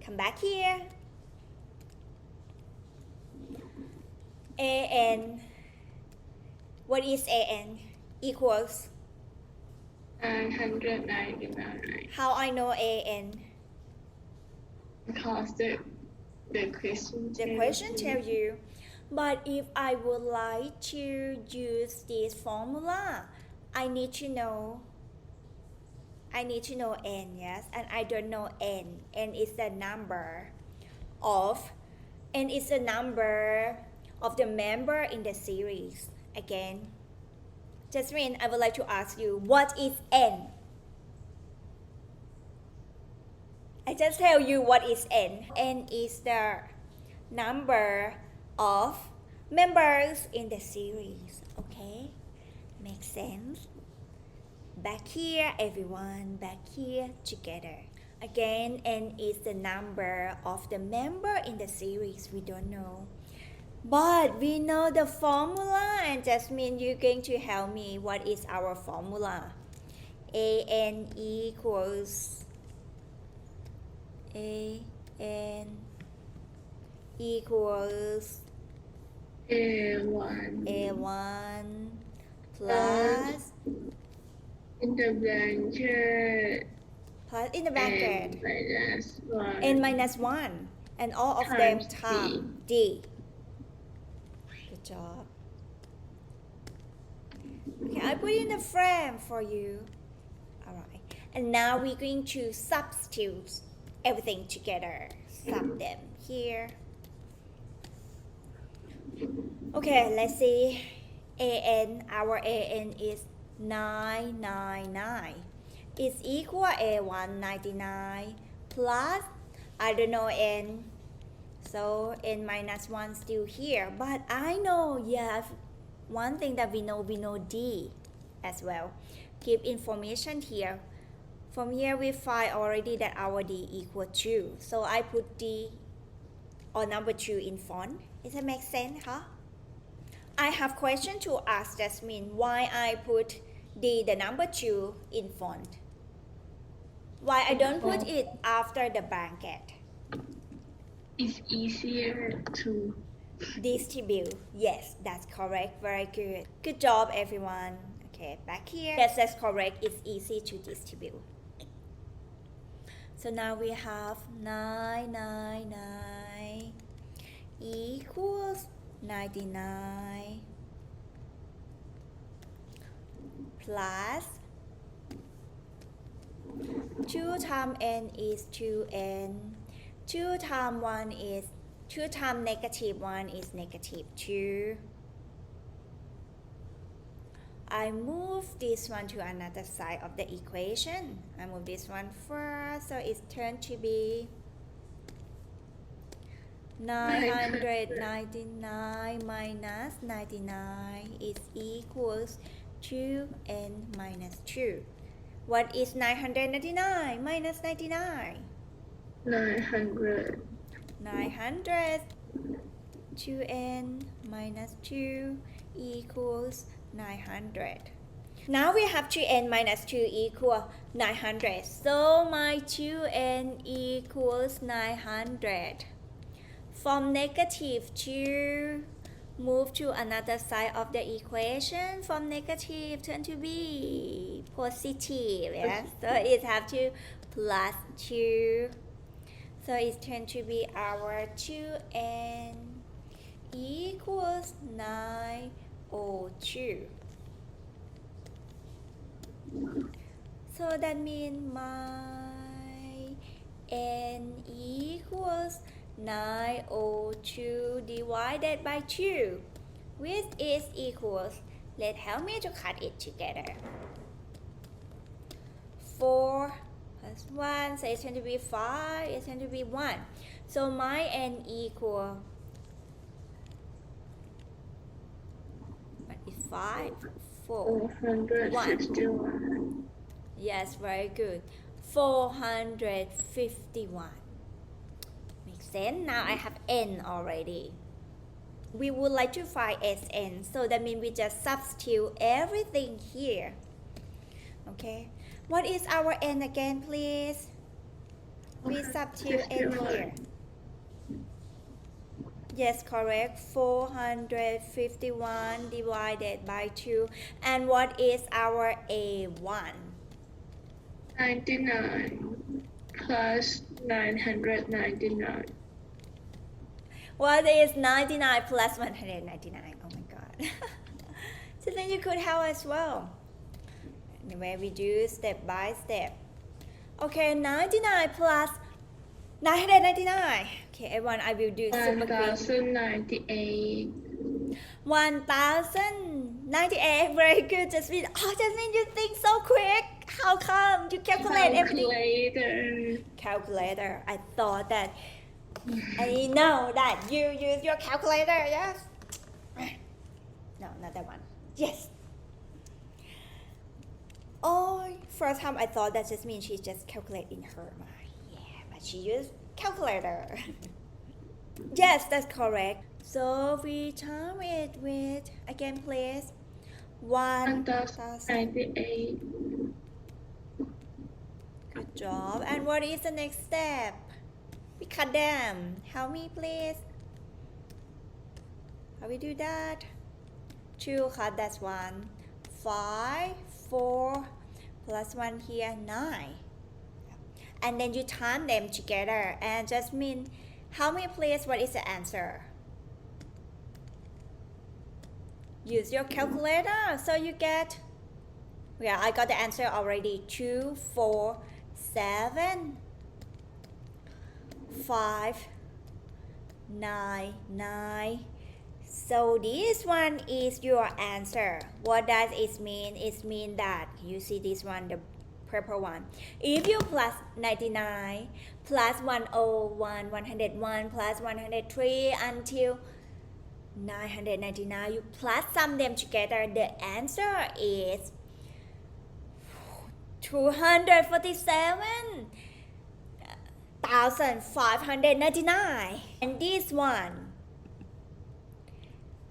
Come back here. AN. What is AN? Equals. 999. How I know AN? Because the question tells you. But if I would like to use this formula, I need to know N, yes, and I don't know N. N is the number of the member in the series. Again, Jasmine, I would like to ask you, what is N? I just tell you what is N. N is the number of members in the series. Okay? Makes sense? Back here, everyone. Back here together. Again, N is the number of the member in the series. We don't know. But we know the formula, and Jasmine, you're going to help me. What is our formula? an equals an equals A1 plus in the bracket plus in the bracket n n minus 1 and all of them times times d. Good job. Okay, I put in the frame for you. Alright. And now we're going to substitute everything together. Sub them here. Okay, let's see. Our an is 999. Is equal A1 99 plus I don't know n, so n minus 1 still here, but I know, yeah, one thing that we know d as well. Give information here. From here we find already that our d equal 2, so I put d or number 2 in font. Does that make sense, huh? I have question to ask Jasmine why I put d the number 2 in font. Why I don't put it after the bracket? It's easier to Distribute. Yes, that's correct. Very good. Good job, everyone. Okay, back here. Yes, that's correct. It's easy to distribute. So now we have 999 equals 99 plus 2 times n is 2n. 2 times 1 is 2 times negative 1 is negative 2. I move this one to another side of the equation. I move this one first, so it's turned to be 999 minus 99 is equals 2n minus 2. What is 999 minus 99? 900. 900. 2n minus 2 equals 900. Now we have 2n minus 2 equal 900. So my 2n equals 900. From negative 2, move to another side of the equation. From negative turn to be positive. Yes? So it have to plus 2. So it's turned to be our 2n equals 902. So that means my n equals 902 divided by 2, which is equals, help me to cut it together. 4 plus 1, so it's going to be 5, it's going to be 1. So my n equal, what is 5? 4. 461. Yes, very good. 451. Makes sense. Now I have n already. We would like to find Sn, so that means we just substitute everything here. Okay. What is our n again, please? We substitute n here. Yes, correct. 451 divided by 2. And what is our A1? 99 plus 999. What is 99 plus 199? Oh my god. So then you could help as well. Anyway, we do step by step. Okay, 99 plus 999. Okay, everyone, I will do super quick. 1098. 1098. Very good, Jasmine. Oh, Jasmine, you think so quick. How come? You calculate everything. Calculator. I thought that. I know that you use your calculator, yes? No, not that one. Yes. Oh, first time I thought that just means she just calculate in her mind. Yeah, but she used calculator. Yes, that's correct. So we time it with, again please, 1098 job. And what is the next step? We cut them. Help me, please. How we do that? 2 cut, that's 1. 5, 4, plus 1 here, 9. And then you time them together. And Jasmine, help me, please. What is the answer? Use your calculator. So you get, yeah, I got the answer already. 2, 4, 7, 5, 9, 9. So this one is your answer. What does it mean? It means that you see this one, the purple one. If you plus 99 plus 101, 101 plus 103 until 999, you plus sum them together, the answer is 247,599. And this one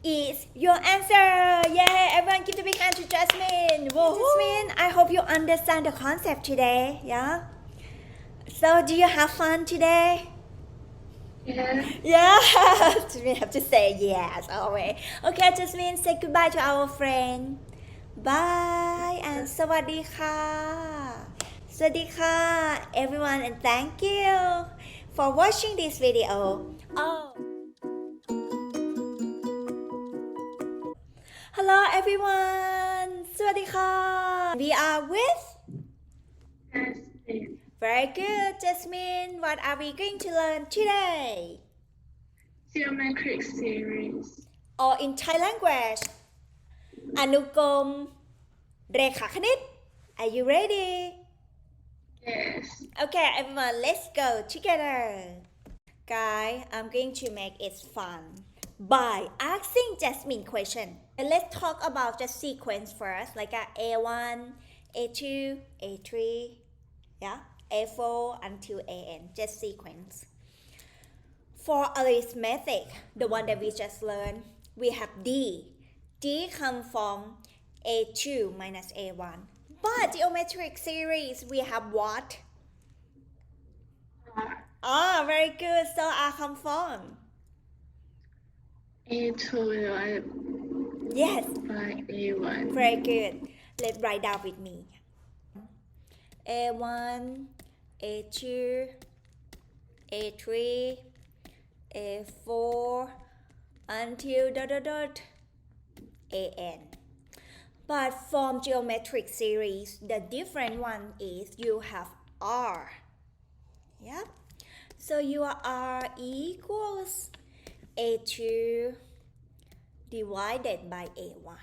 is your answer. Yay! Everyone give a big hand to Jasmine. Whoa. Jasmine, I hope you understand the concept today. Yeah? So do you have fun today? Yes. Yes. We have to say yes always. Okay, Jasmine, say goodbye to our friend. Bye and สวัสดีค่ะ สวัสดีค่ะ everyone, and thank you for watching this video. Oh. Hello everyone. สวัสดีค่ะ We are with Jasmine. Very good, Jasmine. What are we going to learn today? Geometric series. Or in Thai language, อนุกรมเรขาคณิต Are you ready? Yes. Okay, everyone, let's go together. Guys, I'm going to make it fun by asking Jasmine question. And let's talk about the sequence first, like A1, A2, A3, yeah, A4 until AN, just sequence. For arithmetic, the one that we just learned, we have D. D comes from A2 minus A1. But geometric series, we have what? Ah, very good. So R come from? A2 divided Yes, by A1. very good. Let's write down with me. A1, A2, A3, A4, until AN. But from geometric series, the different one is you have R. Yep. So your R equals A2 divided by A1.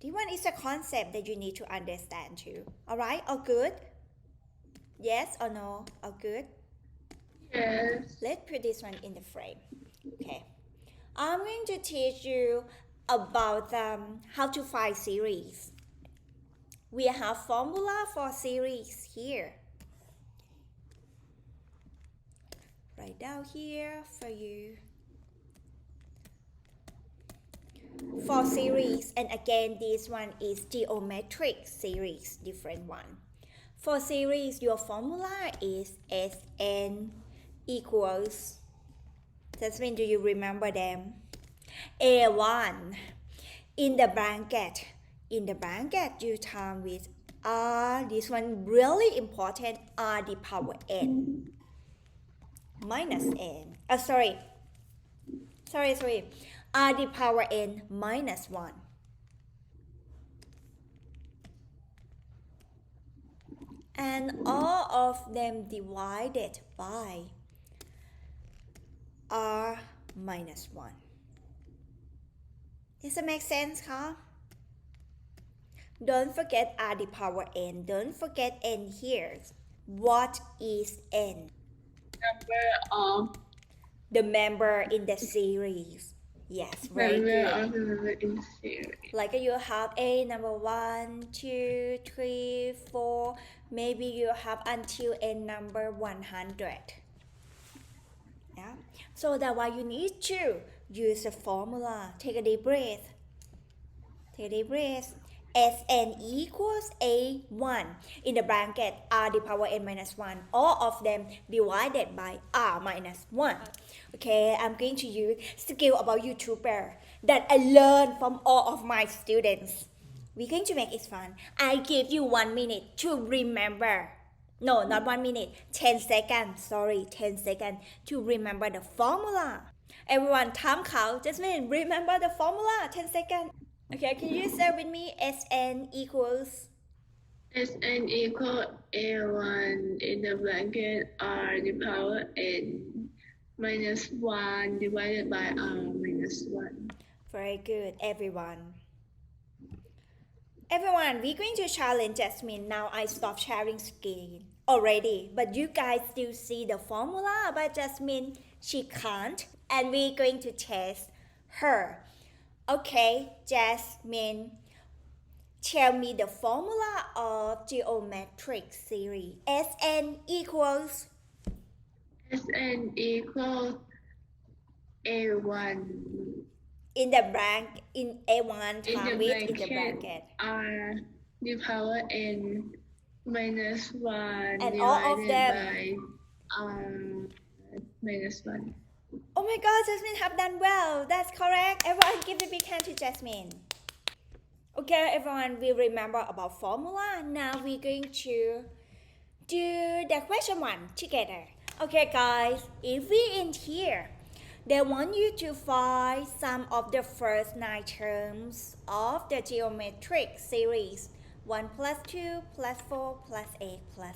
This one is a concept that you need to understand too. Alright, all good? Yes or no? All good? Yes. Let's put this one in the frame. Okay. I'm going to teach you about how to find series. We have formula for series here. Write down here for you. For series, and again this one is geometric series, different one. For series, your formula is Sn equals, Jasmine, do you remember them? A1 in the bracket you time with R, this one really important, R the power n minus n, sorry, R the power n minus 1. And all of them divided by R minus 1. Does it make sense, huh? Don't forget R the power n. Don't forget n here. What is n? Number of The member in the series. Yes, very member good. of the member in series. Like you have A number 1, 2, 3, 4. Maybe you have until n number 100. Yeah. So that's why you need to use the formula. Take a deep breath. Take a deep breath. Sn equals A1 in the bracket R the power n minus 1. All of them divided by R minus 1. Okay, I'm going to use skill about YouTuber that I learned from all of my students. We're going to make it fun. I give you 1 minute to remember. No, not 1 minute. 10 seconds. Sorry, 10 seconds to remember the formula. Everyone, time count. Just remember the formula. 10 seconds. Okay, can you say with me? Sn equals Sn equal A1 in the bracket R the power n minus 1 divided by R minus 1. very good, everyone. Everyone, we're going to challenge Jasmine. Now I stop sharing screen already, but you guys still see the formula, but Jasmine, she can't, and we're going to test her. Okay, Jasmine, tell me the formula of geometric series. Sn equals Sn equal A1 in the bracket in A1 time with in the bracket. R the power n minus 1 And all of divided them. by R minus 1. Oh my God, Jasmine have done well. That's correct. Everyone give a big hand to Jasmine. Okay, everyone will remember about formula. Now we're going to do the question 1 together. Okay, guys, if we in here, they want you to find some of the first 9 terms of the geometric series. 1 plus 2 plus 4 plus 8 plus ...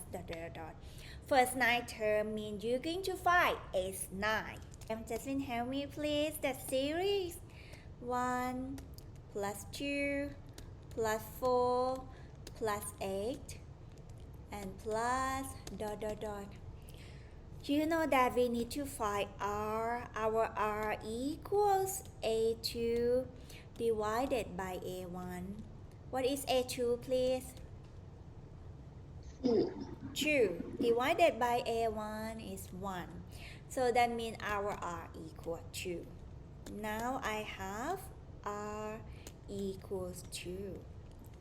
First 9 term means you're going to find S9. Jasmine, help me please. The series 1 plus 2 plus 4 plus 8 and plus ... You know that we need to find R. Our R equals A2 divided by A1. What is A2, please? 2 divided by A1 is 1. So that means our R equals 2. Now I have R equals 2.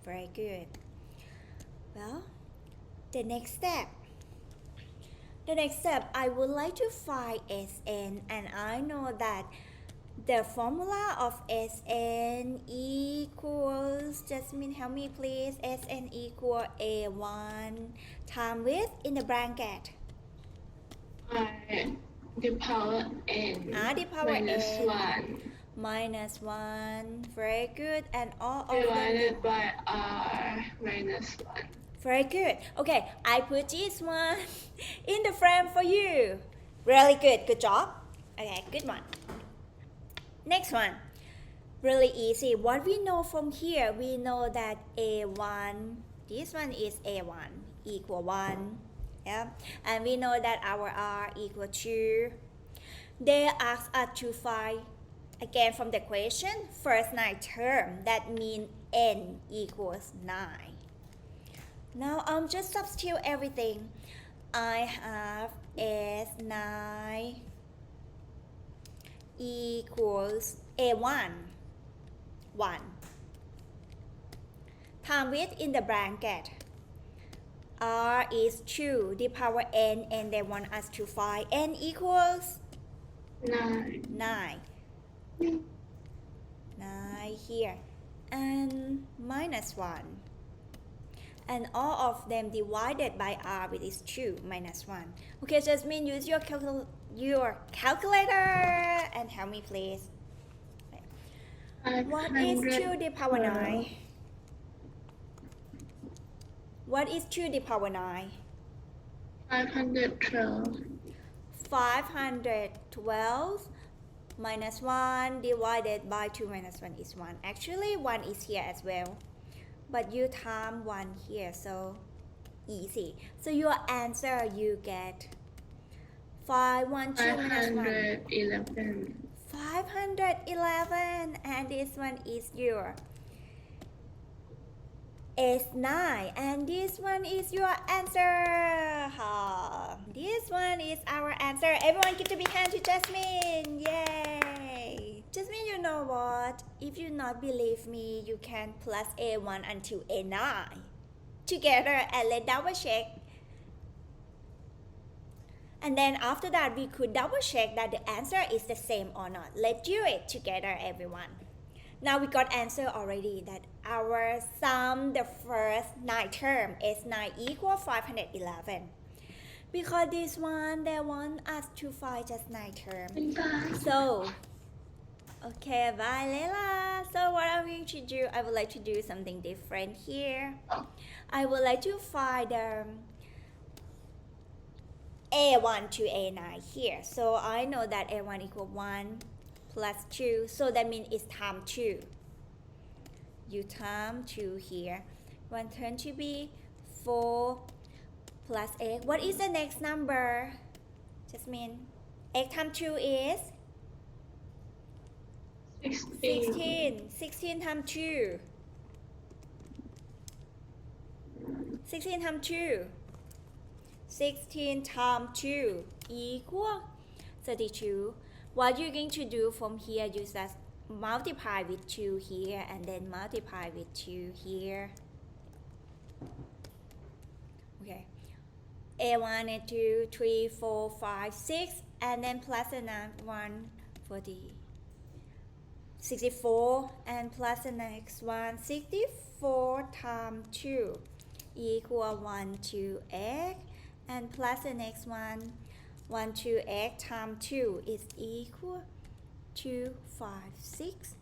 Very good. Well, the next step, I would like to find Sn, and I know that the formula of Sn equals, Jasmine, help me please. Sn equal A1 time with in the bracket. R the power n R the power minus n 1 minus 1. Very good. And all of them divided by R minus 1. Very good. Okay, I put this one in the frame for you. Really good. Good job. Okay, good one. Next one. Really easy. What we know from here, we know that A1, this one is A1 equal 1. Yeah. And we know that our R equal 2. They ask us to find, again from the question, first 9 term. That means N equals 9. Now I'm just substitute everything. I have S9 equals A1 1 time with in the bracket. R is 2 the power n, and they want us to find n equals 9. 9 here and minus 1. And all of them divided by R, which is 2 minus 1. Okay, Jasmine, use your calculator and help me please. What is 2 the power 9? What is 2 the power 9? 512. 512 minus 1 divided by 2 minus 1 is 1. Actually, 1 is here as well. But you time 1 here, so easy. So your answer you get 512 minus 1. 511. 511, and this one is your S9, and this one is your answer. This one is our answer. Everyone give a big hand to Jasmine. Yay! Just mean you know what? If you not believe me, you can plus A1 until A9 together and let's double check. And then after that, we could double check that the answer is the same or not. Let's do it together, everyone. Now we got answer already that our sum, the first 9 term, S9 equal 511. Because this one, they want us to find just 9 term. So, okay, bye Leila. So what I'm going to do, I would like to do something different here. I would like to find A1 to A9 here. So I know that A1 equal 1 plus 2. So that means it's times 2. You times 2 here. 1 turn to be 4 plus x. What is the next number? Just mean x times 2 is 16. 16 times 2. 16 times 2. 16 times 2 equal 32. What you're going to do from here, you just multiply with 2 here and then multiply with 2 here. Okay. A1 and 2, 3, 4, 5, 6 and then plus another 1, 40. 64 and plus the next one, 64 times 2 equal 1 to x and plus the next one, 1 to x times 2 is equal to 5, 6.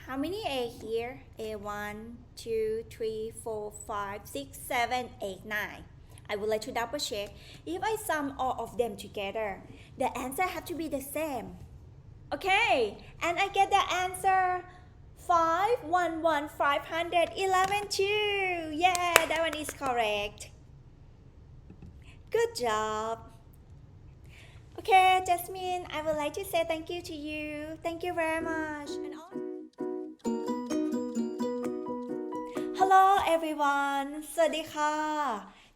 How many a here? A1, 2, 3, 4, 5, 6, 7, 8, 9. I would like to double check. If I sum all of them together, the answer have to be the same. Okay, and I get the answer 511,511 too. Yeah, that one is correct. Good job. Okay, Jasmine, I would like to say thank you to you. Thank you very much. Hello everyone. สวัสดีค่ะ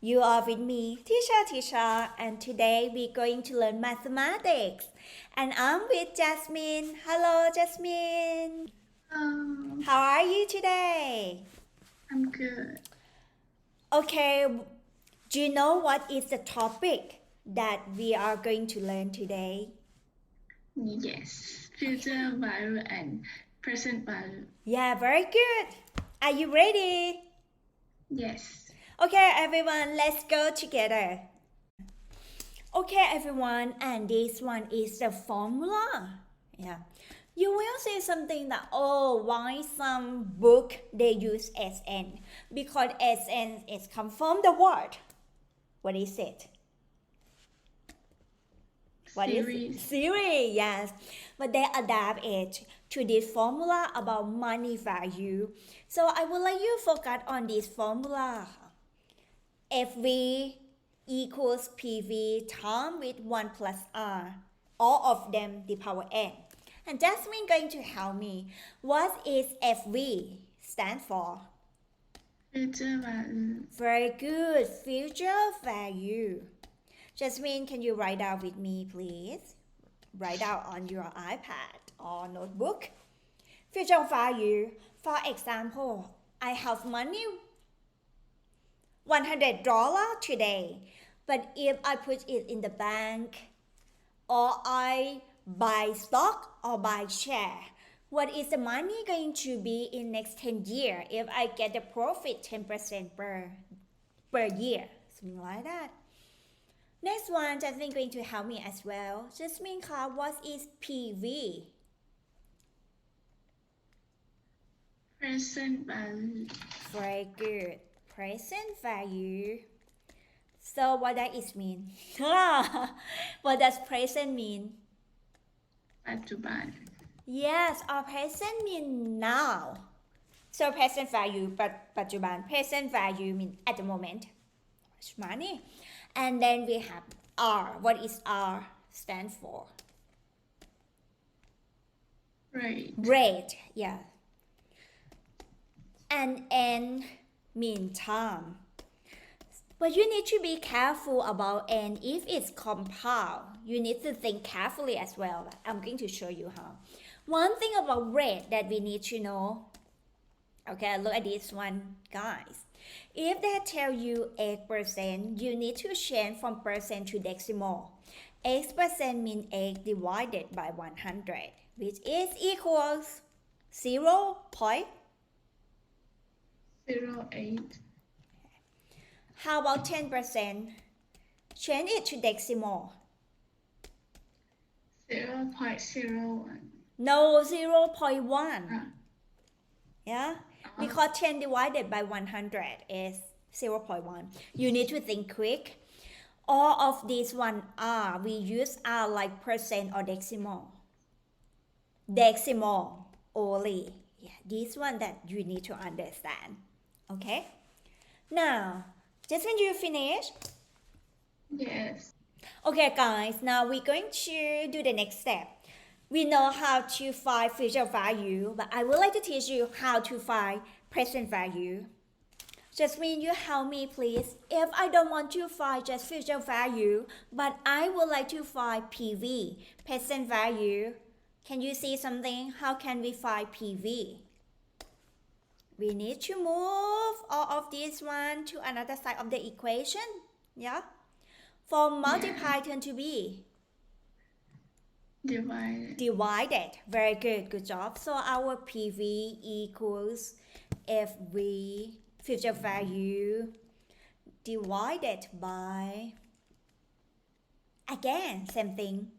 You are with me, Tisha, and today we're going to learn mathematics. And I'm with Jasmine. Hello, Jasmine. How are you today? I'm good. Okay, do you know what is the topic that we are going to learn today? Yes. Future value and present value. Yeah, very good. Are you ready? Yes. Okay, everyone, let's go together. Okay, everyone, and this one is the formula. Yeah. You will say something that, oh, why some book they use SN? Because SN is come from the word. What is it? What is it? Series, yes. But they adapt it to this formula about money value. So I would like you to focus on this formula. FV equals PV times with 1 plus R. All of them the power n. And Jasmine going to help me. What is FV stand for? Future value. Very good. Future value. Jasmine, can you write down with me, please? Write down on your iPad or notebook. Future value. For example, I have money $100 today. But if I put it in the bank or I buy stock or buy share, what is the money going to be in next 10 years if I get the profit 10% per year? Something like that. Next one, Jasmine going to help me as well. Jasmine, what is PV? Present value. Very good. Present value. So what does it mean? What does present mean? ปัจจุบัน Yes, our present mean now. So present value, but ปัจจุบัน present value mean at the moment. Much money. And then we have R. What is R stand for? Rate. Rate, yeah. And N mean time. But you need to be careful about n if it's compound. You need to think carefully as well. I'm going to show you how. One thing about rate that we need to know. Okay, look at this one, guys. If they tell you 8%, you need to change from percent to decimal. X% means x divided by 100, which is equals 0.08. 0.8. How about 10%? Change it to decimal. 0.01. No, 0.1. Yeah? Because 10 divided by 100 is 0.1. You need to think quick. All of these one are, we use are like percent or decimal. Decimal only. Yeah, this one that you need to understand. Okay? Now, just when you finish. Yes. Okay, guys, now we're going to do the next step. We know how to find future value, but I would like to teach you how to find present value. Jasmine, you help me please. If I don't want to find just future value, but I would like to find PV, present value. Can you see something? How can we find PV? We need to move all of this one to another side of the equation. Yeah? For multiply turn to be divided. Very good. Good job. So our PV equals FV, future value, divided by, again, same thing,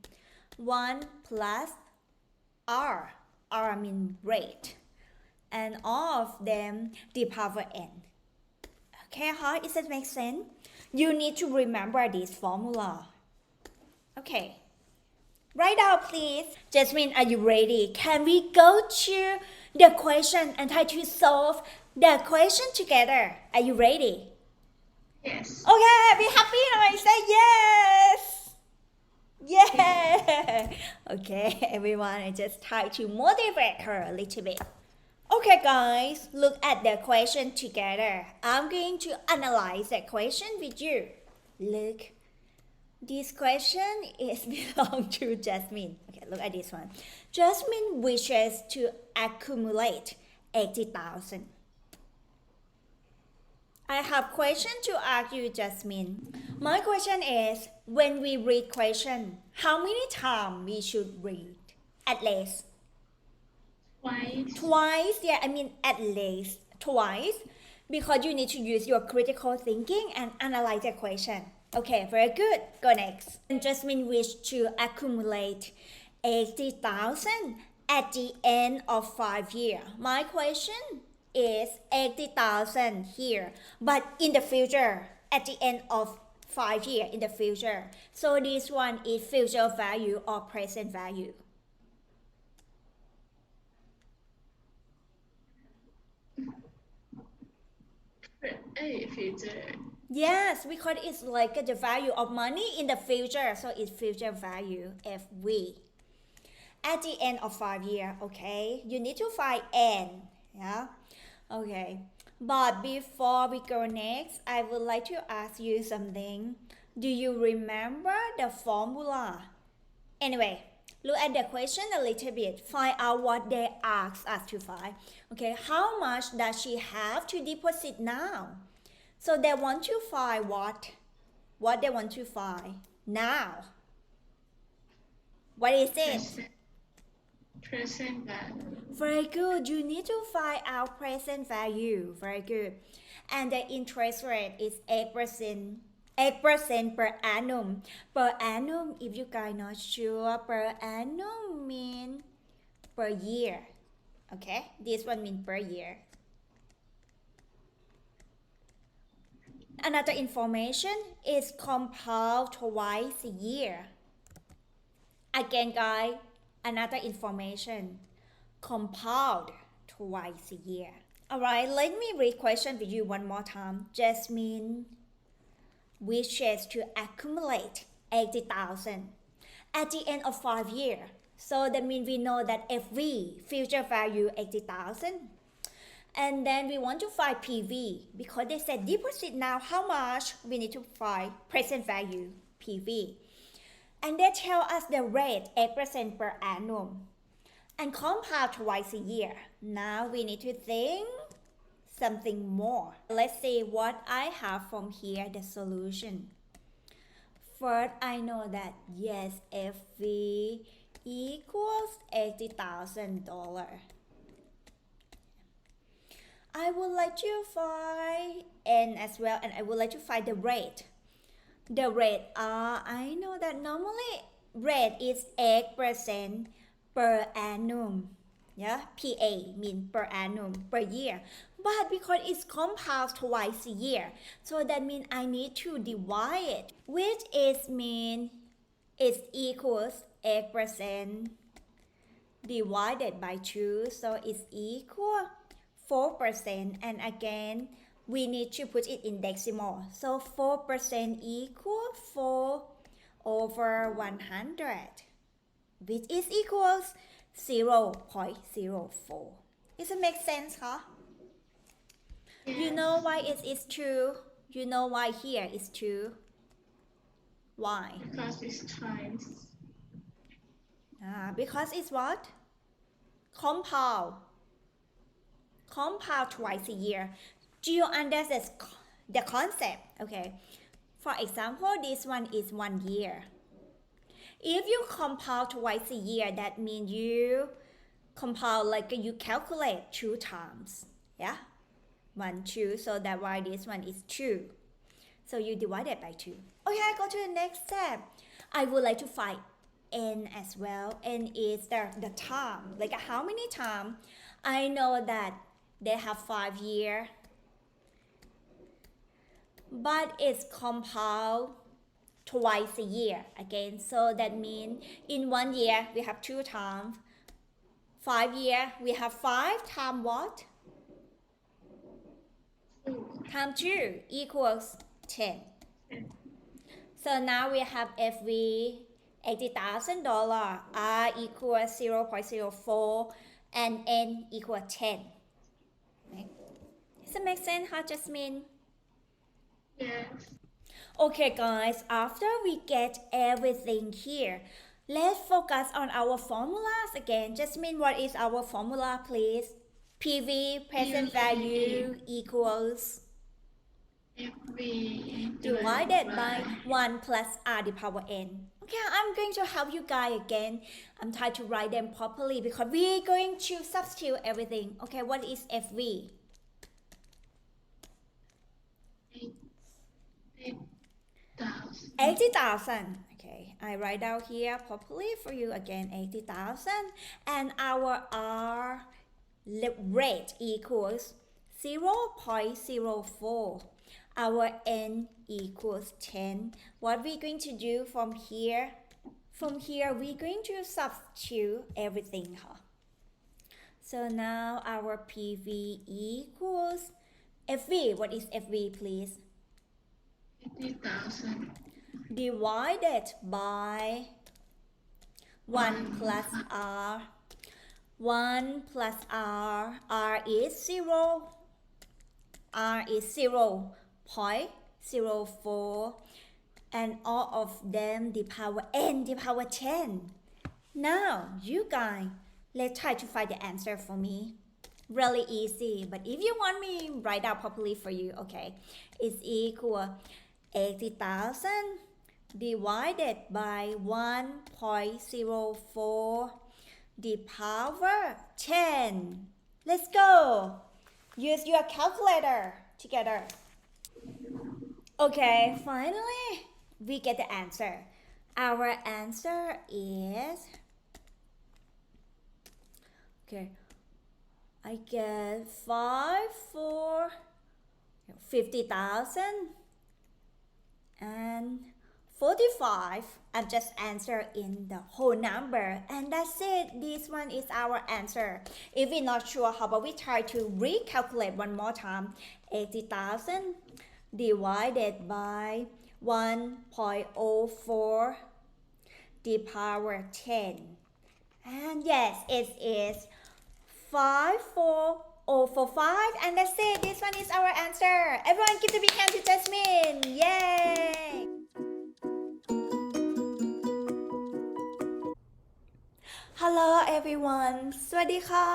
1 plus R. R means rate. And all of them, the power n. Okay, how does that make sense? You need to remember this formula. Okay. Write down, please. Jasmine, are you ready? Can we go to the question and try to solve the question together? Are you ready? Yes. Okay, be happy now. Say yes. Yeah. Okay, everyone, I just try to motivate her a little bit. Okay, guys, look at the question together. I'm going to analyze the question with you. Look. This question is belong to Jasmine. Okay, look at this one. Jasmine wishes to accumulate 80,000. I have question to ask you, Jasmine. My question is, when we read question, how many times we should read? At least. Twice, yeah, I mean at least twice. Because you need to use your critical thinking and analyze the question. Okay, very good. Go next. Jasmine wished to accumulate 80,000 at the end of 5 years. My question is 80,000 here, but in the future, at the end of 5 years in the future. So this one is future value or present value. Future. Yes, because it's like the value of money in the future, so it's future value FV. At the end of 5 years, okay? You need to find n, yeah? Okay, but before we go next, I would like to ask you something. Do you remember the formula? Anyway, look at the question a little bit. Find out what they asked us to find. Okay, how much does she have to deposit now? So they want to find what? What they want to find now? What is it? Present value. Very good. You need to find out present value. Very good. And the interest rate is 8%. 8% per annum. Per annum, if you guys not sure, per annum mean per year. Okay? This one means per year. Another information is compound twice a year. Again, guys, another information. Compound twice a year. Alright, let me read question with you one more time. Jasmine wishes to accumulate 80,000 at the end of 5 years. So that means we know that FV, future value 80,000. And then we want to find PV because they said deposit now how much we need to find present value PV. And they tell us the rate 8% per annum and compound twice a year. Now we need to think something more. Let's see what I have from here, the solution. First, I know that yes, FV equals $80,000. I would like to find N as well, and I would like to find the rate. The rate R, I know that normally rate is 8% per annum. Yeah, PA means per annum, per year. But because it's compound twice a year, so that means I need to divide it, which is mean it equals 8% divided by 2, so it's equal 4%, and again we need to put it in decimal, so 4% equal 4 over 100, which is equals 0.04. Does it make sense, huh? Yes. You know why it is 2? You know why here is 2? Why? Because it's times. Because it's what? Compound twice a year. Do you understand the concept? Okay. For example, this one is 1 year. If you compound twice a year, that means you compound like you calculate 2 times. Yeah? 1, 2. So that's why this one is 2. So you divide it by 2. Okay, go to the next step. I would like to find N as well. N is the time. Like how many times? I know that they have 5 years. But it's compound twice a year again. So that means in 1 year we have 2 times. 5 years we have 5 times what? Times 2 equals 10. So now we have FV $80,000, R equals 0.04, and N equals 10. Does it make sense, huh, Jasmine? Yes. Okay, guys, after we get everything here, let's focus on our formulas again. Jasmine, what is our formula, please? PV, present value, equals FV divided by 1 plus R the power N. Okay, I'm going to help you guys again. I'm trying to write them properly because we're going to substitute everything. Okay, what is FV? 80,000. Okay, I write down here properly for you again, 80,000. And our R rate equals 0.04. Our N equals 10. What we're going to do from here? From here, we're going to substitute everything. Huh? So now our PV equals FV. What is FV, please? 80,000. Divided by 1 plus R. 1 plus R. R is 0. R is 0.04. And all of them the power N, the power 10. Now, you guys, let's try to find the answer for me. Really easy. But if you want me, write out properly for you. Okay. It's equal 80,000 divided by 1.04 the power 10. Let's go. Use your calculator together. Okay, finally, we get the answer. Our answer is, okay, I get 50,000 and 45. I just answer in the whole number, and that's it. This one is our answer. If we're not sure, how about we try to recalculate one more time? 80,000 divided by 1.04 the power 10. And yes, it is O for 5, and that's it. This one is our answer. Everyone give the big hand to Jasmine. Yay! Hello everyone. สวัสดีค่ะ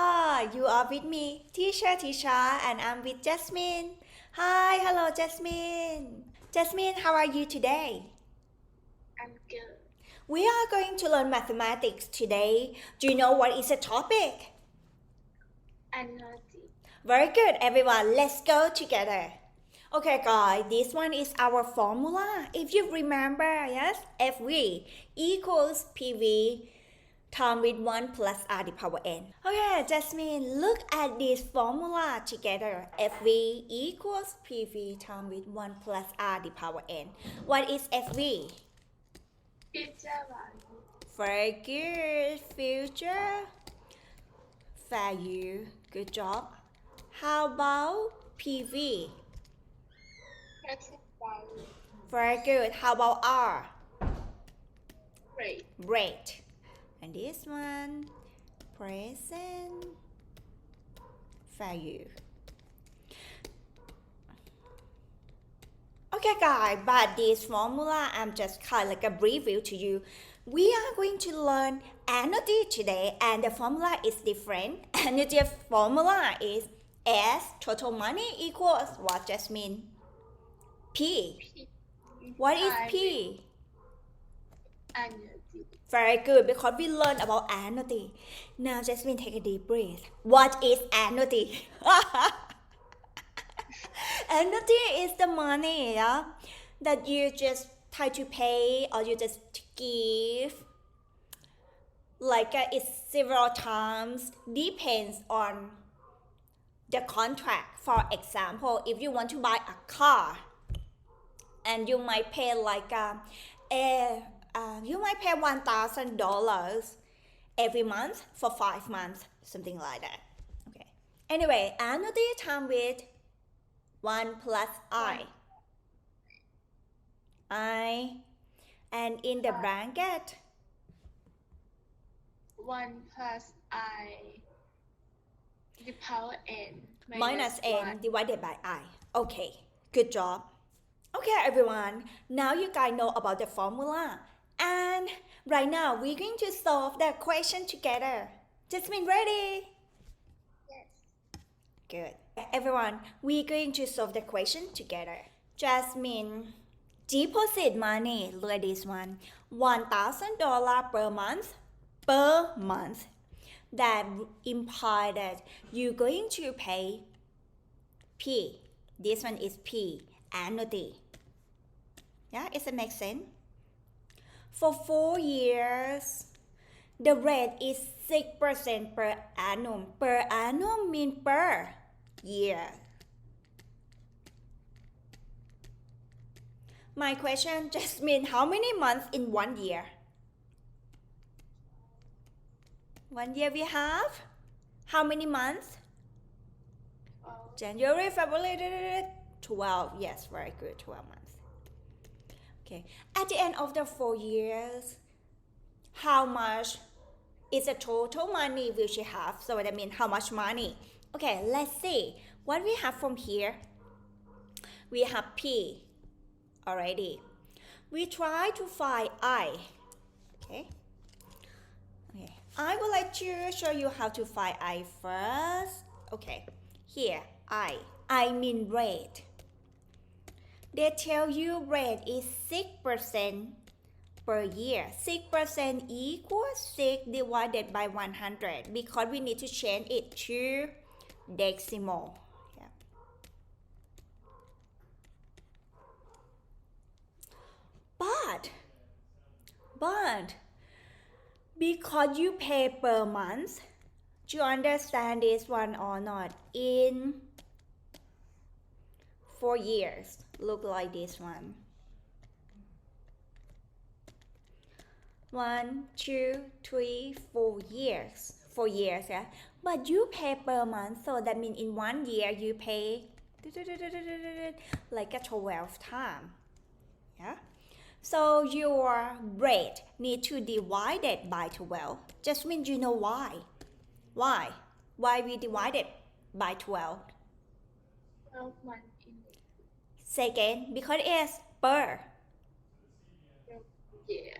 You are with me, Tisha, and I'm with Jasmine. Hi, hello Jasmine. Jasmine, how are you today? I'm good. We are going to learn mathematics today. Do you know what is the topic? Analogy. Very good, everyone. Let's go together. Okay, guys, this one is our formula. If you remember, yes, FV equals PV times with 1 plus R the power n. Okay, Jasmine, look at this formula together. FV equals PV times with 1 plus R the power n. What is FV? Future value. Very good. Future value. Good job. How about PV? Present value. Very good. How about R? Rate. Rate. And this one, present value. Okay guys, but this formula I'm just kind of like a review to you. We are going to learn annuity today and the formula is different. Annuity formula is S total money equals what, Jasmine? P. What is P? Annuity. Very good, because we learned about annuity. Now Jasmine, take a deep breath. What is annuity? Annuity is the money, yeah, that you just try to pay or you just give. Like it's several times, depends on the contract. For example, if you want to buy a car, and you might pay like you might pay $1,000 every month for 5 months, something like that. Okay. Anyway, annuity time with 1 plus I. And in the bracket, 1 plus I the power n minus n 1. divided by I. Okay, good job. Okay, everyone, now you guys know about the formula. And right now, we're going to solve the question together. Jasmine, ready? Yes. Good. Everyone, we're going to solve the question together. Jasmine, deposit money, look at this one, $1,000 per month. That implies that you're going to pay P. This one is P, annuity. Yeah, does it make sense? For 4 years, the rate is 6% per annum. Per annum means per year. My question just means how many months in 1 year? 1 year we have how many months? January, February, 12. Yes, very good, 12 months. Okay. At the end of the 4 years, how much is the total money we should have? So that means how much money? Okay, let's see. What we have from here? We have P already. We try to find I. Okay. Okay. I would like to show you how to find I first. Okay. Here, I mean rate. They tell you rate is 6% per year. 6% equals 6 divided by 100 because we need to change it to decimal. Yeah. But because you pay per month, do you understand this one or not? In 4 years, look like this one. 1, 2, 3, 4 years. 4 years, yeah. But you pay per month, so that means in 1 year you pay like a 12 time. Yeah. So your rate need to divide it by 12. Just means you know why. Why we divide it by 12? 12 months in Say again, because it's per. year.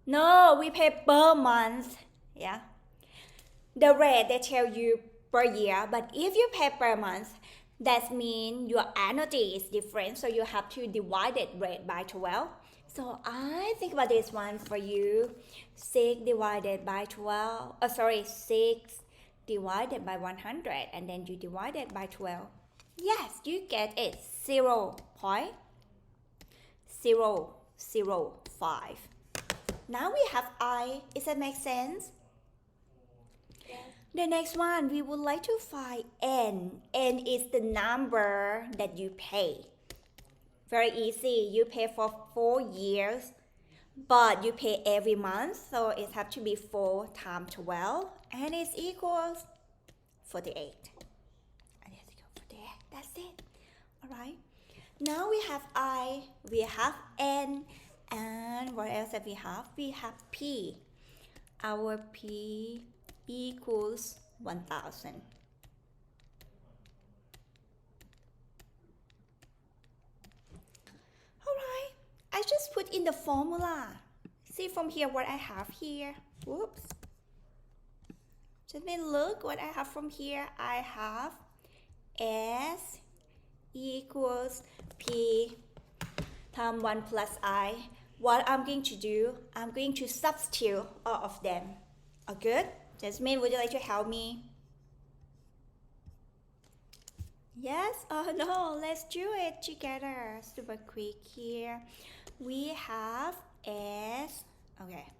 No, we pay per month. Yeah. The rate they tell you per year, but if you pay per month, that means your annuity is different, so you have to divide it rate by 12. So I think about this one for you. 6 divided by 12. 6 divided by 100, and then you divide it by 12. Yes, you get it. 0.005. Now we have I. Does that make sense? Yes. The next one, we would like to find n. N is the number that you pay. Very easy. You pay for 4 years, but you pay every month, so it has to be 4 times 12, and it equals 48. And it's equal 48. That's it. All right. Now we have I, we have n, and what else that we have? We have p. Our p equals 1000. Alright, I just put in the formula. See from here what I have here. Whoops. Just look what I have from here. I have S equals P times 1 plus I. What I'm going to do, I'm going to substitute all of them. All good? Jasmine, would you like to help me? Yes? Oh no, let's do it together. Super quick here. We have S. Okay.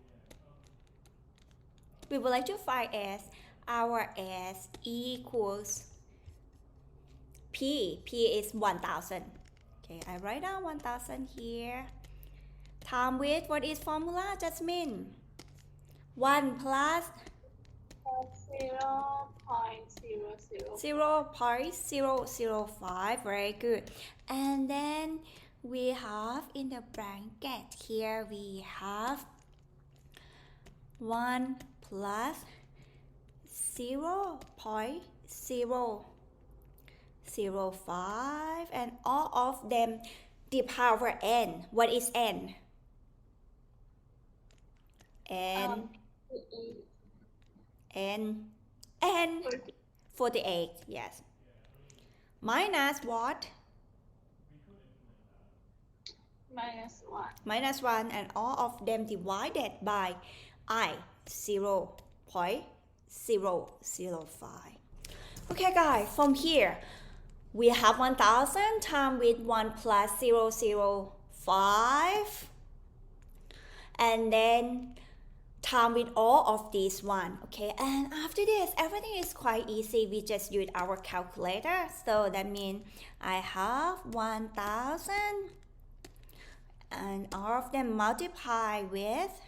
We would like to find S. Our S equals P. P is 1000. Okay, I write down 1000 here. Time with what is formula, Jasmine? 1 plus 0.005. Very good. And then we have in the bracket here, we have 1 plus 0.005, and all of them the power n. What is n? N 48, yes. Minus what? -1. -1, and all of them divided by I, 0.005. Okay guys, from here, we have 1000 times with 1 plus 0.005, and then time with all of these one. Okay, and after this, everything is quite easy. We just use our calculator. So that means I have 1000, and all of them multiply with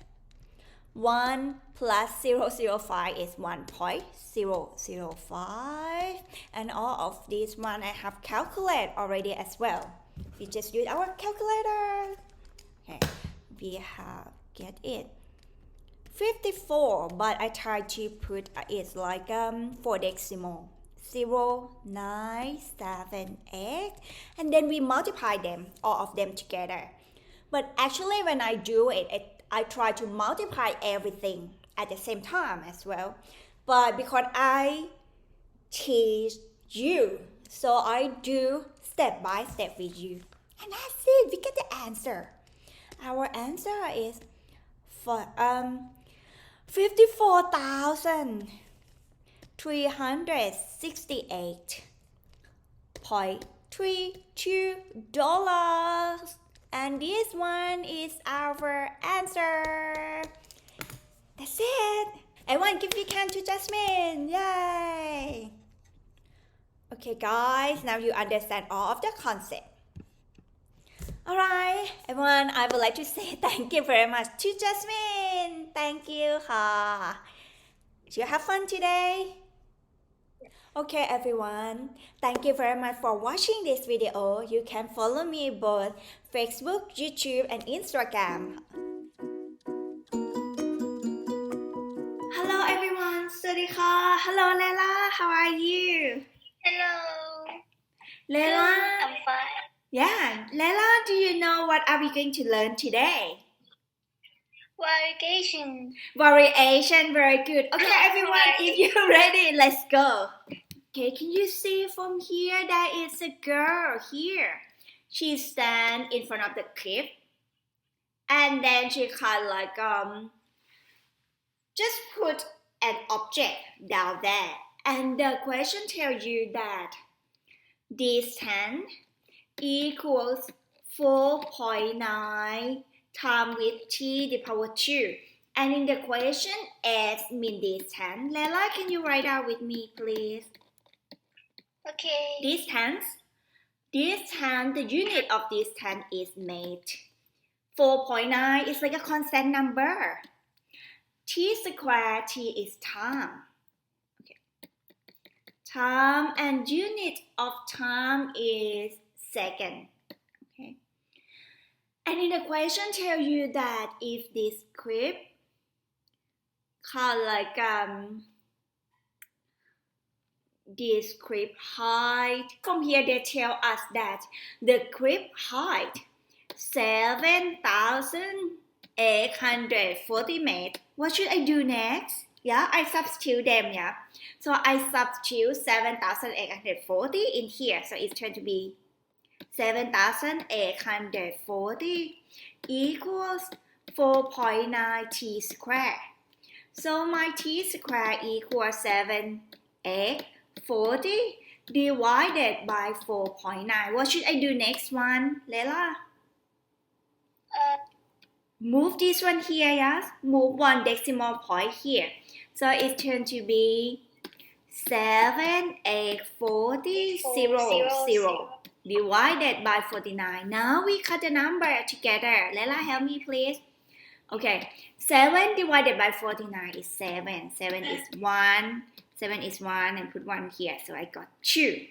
1 plus 0.005 is 1.005, and all of these one I have calculated already as well. We just use our calculator. Okay, we have get it 54, but I try to put it like 4 decimal. 0.978, and then we multiply them, all of them together. But actually when I do it, I try to multiply everything at the same time as well. But because I teach you, so I do step by step with you. And that's it, we get the answer. Our answer is for 54,368.32 $. And this one is our answer. That's it. Everyone give your hand to Jasmine. Yay. Okay guys, now you understand all of the concept. Alright, everyone, I would like to say thank you very much to Jasmine. Thank you. Did you have fun today? Okay, everyone, thank you very much for watching this video. You can follow me both Facebook, YouTube, and Instagram. Hello, everyone. สวัสดีค่ะ Hello, Lela. How are you? Hello. Layla, I'm fine. yeah, Layla, do you know what are we going to learn today? Variation. Variation, very good. Okay, everyone, Right. if you're ready, let's go. Okay, can you see from here there is a girl here? She stands in front of the cliff, and then she kind of like just put an object down there, and the question tells you that distance equals 4.9 times with t to the power 2. And in the question, s mean distance. Layla, can you write out with me, please? Okay. Distance. Distance, the unit of distance is meter. 4.9 is like a constant number. T square, t is time. Okay. Time and unit of time is second. Okay. And in the question tell you that if this clip kind of like this clip height, from here they tell us that the clip height 7,840 meters. What should I do next? Yeah, I substitute them, yeah. So I substitute 7,840 in here. So it's going to be 7,840 equals 4.9 t square. So my t square equals 7,840 divided by 4.9. What should I do next one, Layla? Move this one here, yes? Move one decimal point here. So it's going to be 7,840 divided by 49. Now we cut the number together. Layla, help me please. Okay, 7 divided by 49 is 7. 7 is 1. 7 is 1 and put 1 here. So I got 2.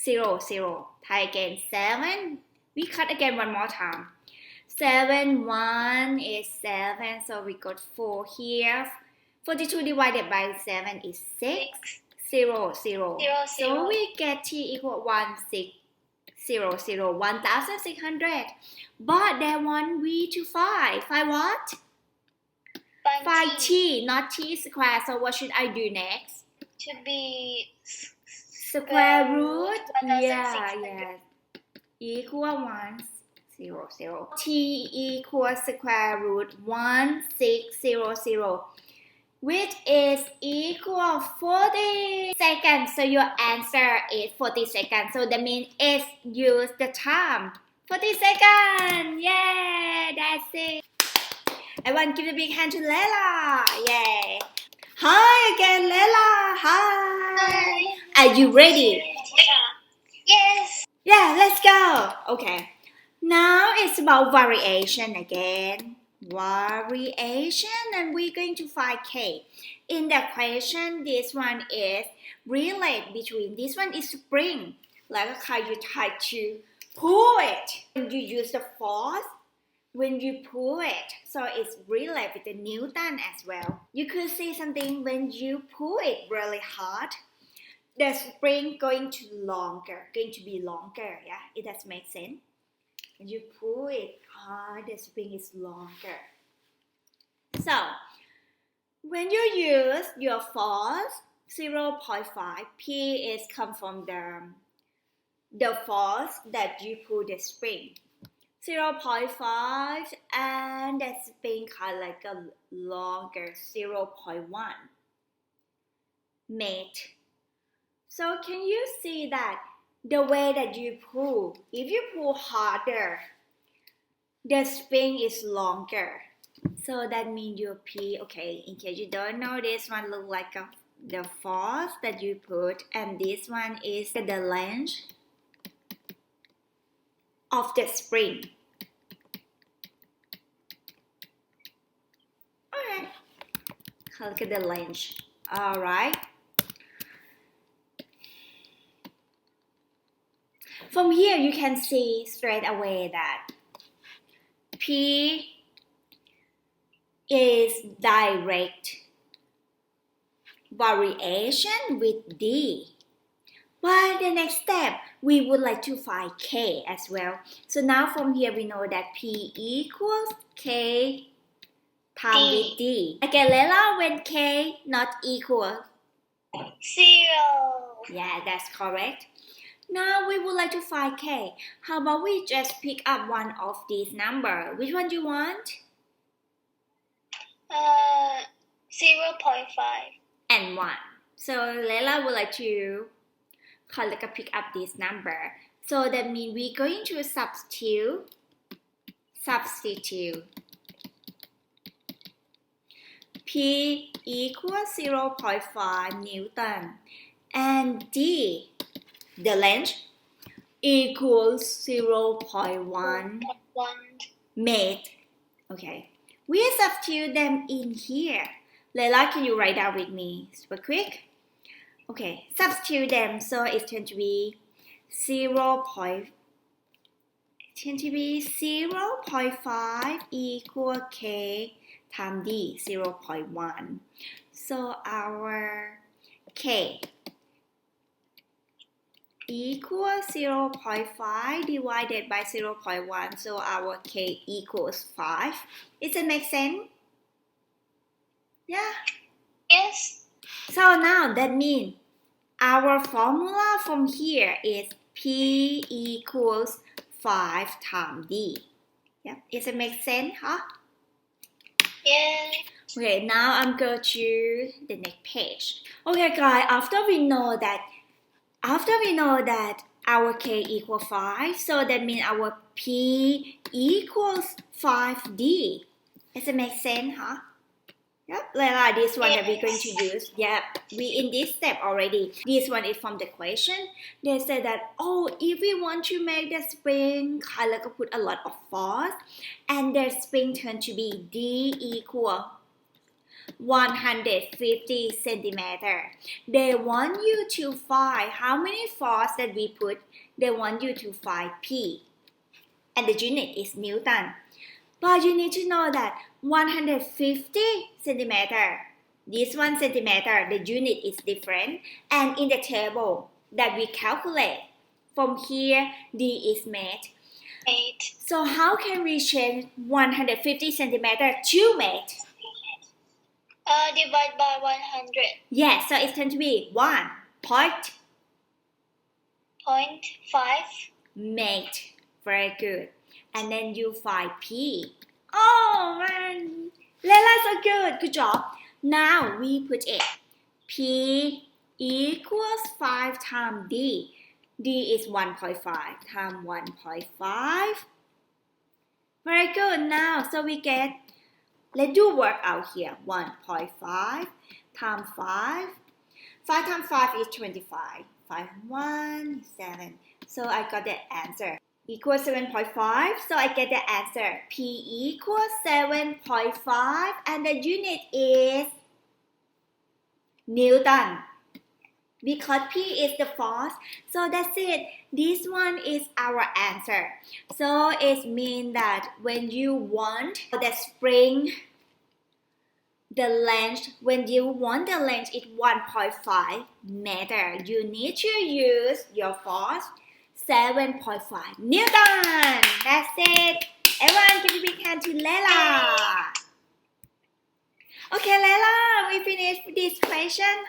0, 0. Try again. 7. We cut again one more time. 7, 1 is 7. So we got 4 here. 42 divided by 7 is 6. 0, 0. So we get t equal 1,600. But they want we to find. Find what? Find t, not t square. So what should I do next? To be Square root? 1,600. Yeah. Equal 1,600. T equals square root 1,600. Which is equal 40 seconds. So your answer is 40 seconds. So that means S use the time. 40 seconds. Yeah, that's it. Everyone give a big hand to Layla. Yay. Hi again, Layla. Hi. Are you ready? Yes. Yeah, let's go. Okay. Now it's about variation again. Variation, and we're going to find k. In the question, this one is relate between, this one is spring. Like how you try to pull it. When you use the force, when you pull it, so it's relate with the Newton as well. You could see something when you pull it really hard, the spring going to be longer. Yeah, it does make sense. When you pull it hard, the spring is longer. So, when you use your force 0.5, P is come from the force that you pull the spring. 0.5 and the spring kind of like a longer 0.1 meter. So can you see that the way that you pull, if you pull harder, the spring is longer. So that means your P, okay, in case you don't know, this one look like the force that you put, and this one is the length of the spring. Okay, look at the length. Alright. From here, you can see straight away that P is direct variation with D. But the next step, we would like to find k as well. So now from here we know that p equals k times with d. Again, Lela, when k not equal? 0. Yeah, that's correct. Now we would like to find k. How about we just pick up one of these numbers? Which one do you want? 0.5. And 1. So Lela would like to pick up this number. So that means we're going to substitute P equals 0.5 Newton and D, the length, equals 0.1 mate. Okay, we substitute them in here. Leila, can you write down with me super quick? Okay, substitute them. So it's going to be 0.5 equal k times d, 0.1. So our k equals 0.5 divided by 0.1. So our k equals 5. Does it make sense? Yeah. Yes. So now that means our formula from here is P equals 5 times D. Yep. Does it make sense, huh? Yeah. Okay, now I'm going to the next page. Okay, guys, after we know that our k equals 5, so that means our P equals 5D. Does it make sense, huh? Yep, like this one that we're going to use. Yep, we in this step already. This one is from the question. They said that, if we want to make the spring, put a lot of force, and the spring turn to be D equal 150 centimeter. They want you to find how many force that we put. They want you to find P, and the unit is Newton. But you need to know that 150 centimeter, this 1 centimeter, the unit is different. And in the table that we calculate, from here, D is made. 8. So how can we change 150 centimeter to made? Divide by 100. Yes, so it's going to be 1.5 made. Very good. And then you find P. Oh man, Lela, so good. Good job. Now we put it. P equals 5 times D. D is 1.5 times 1.5. Very good. Now, so we get, let's do work out here. 1.5 times 5. 5 times 5 is 25. 5 and 1 is 7. So I got the answer. Equals 7.5, so I get the answer. P equals 7.5 and the unit is Newton. Because P is the force, so that's it. This one is our answer. So it means that when you want the spring, the length, when you want the length is 1.5 meter, you need to use your force 7.5 Newton. That's it. Everyone give a big hand to Lela. Okay, Lela, we finished this question.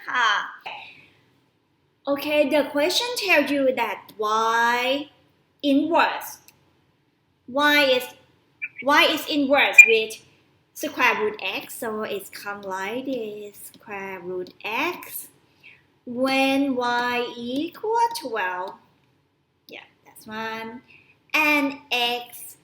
Okay, the question tells you that y inverse. Y is inverse with square root x. So it's come like this, square root x. When y equal 12. One and x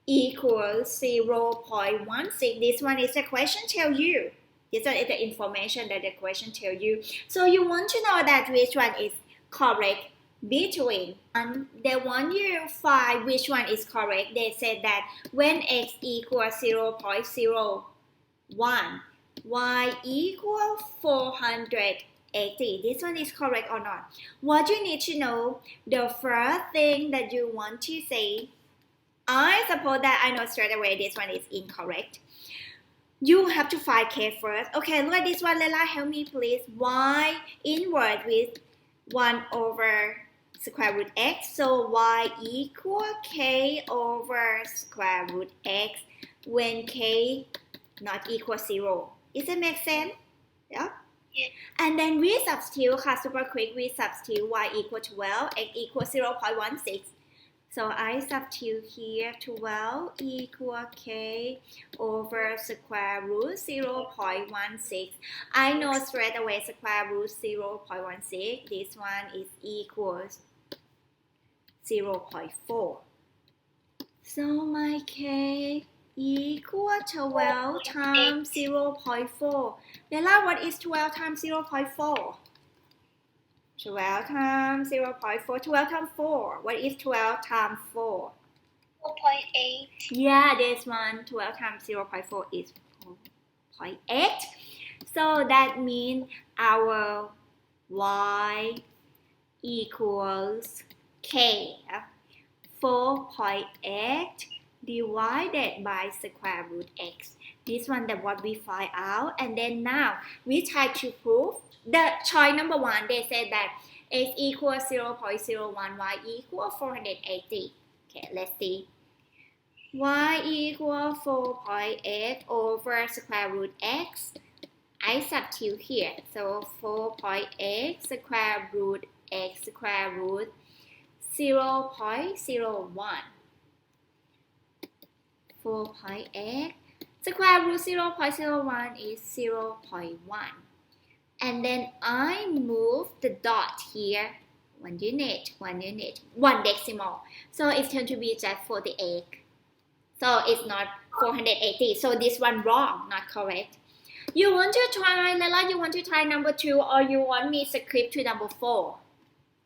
equals 0.16. This one is the question tell you. This one is the information that the question tell you. So you want to know that which one is correct between. And they want you to find which one is correct. They said that when x equals 0.01, y equals 480. This one is correct or not? What you need to know, the first thing that you want to say, I suppose that I know straight away this one is incorrect. You have to find k first. Okay, look at this one. Lela, help me please. Y inverse with 1 over square root x. So y equal k over square root x when k not equal 0. Does it make sense? Yeah? Yeah. And then we substitute, super quick, we substitute y equal 12, x equal 0.16. So I substitute here 12 equal k over square root 0.16. I know straight away square root 0.16. This one is equals 0.4. So my k equal 12 times 0.4. Lela, what is 12 times 0.4? 12 times 0.4. 12 times 4. What is 12 times 4? 4.8. Yeah, this one. 12 times 0.4 is 4.8. So that means our y equals k. 4.8 divided by square root x. This one that what we find out, and then now we try to prove the choice number 1. They said that x equals 0.01, y equals 480. Okay, let's see. Y equals 4.8 over square root x. I substitute here. So 4.8 square root x square root 0.01. 4.8 square root 0.01 is 0.1. And then I move the dot here 1 unit, 1 decimal. So it's going to be just 48. So it's not 480. So this one wrong, not correct. You want to try, Lela, you want to try number 2 or you want me to skip to number 4?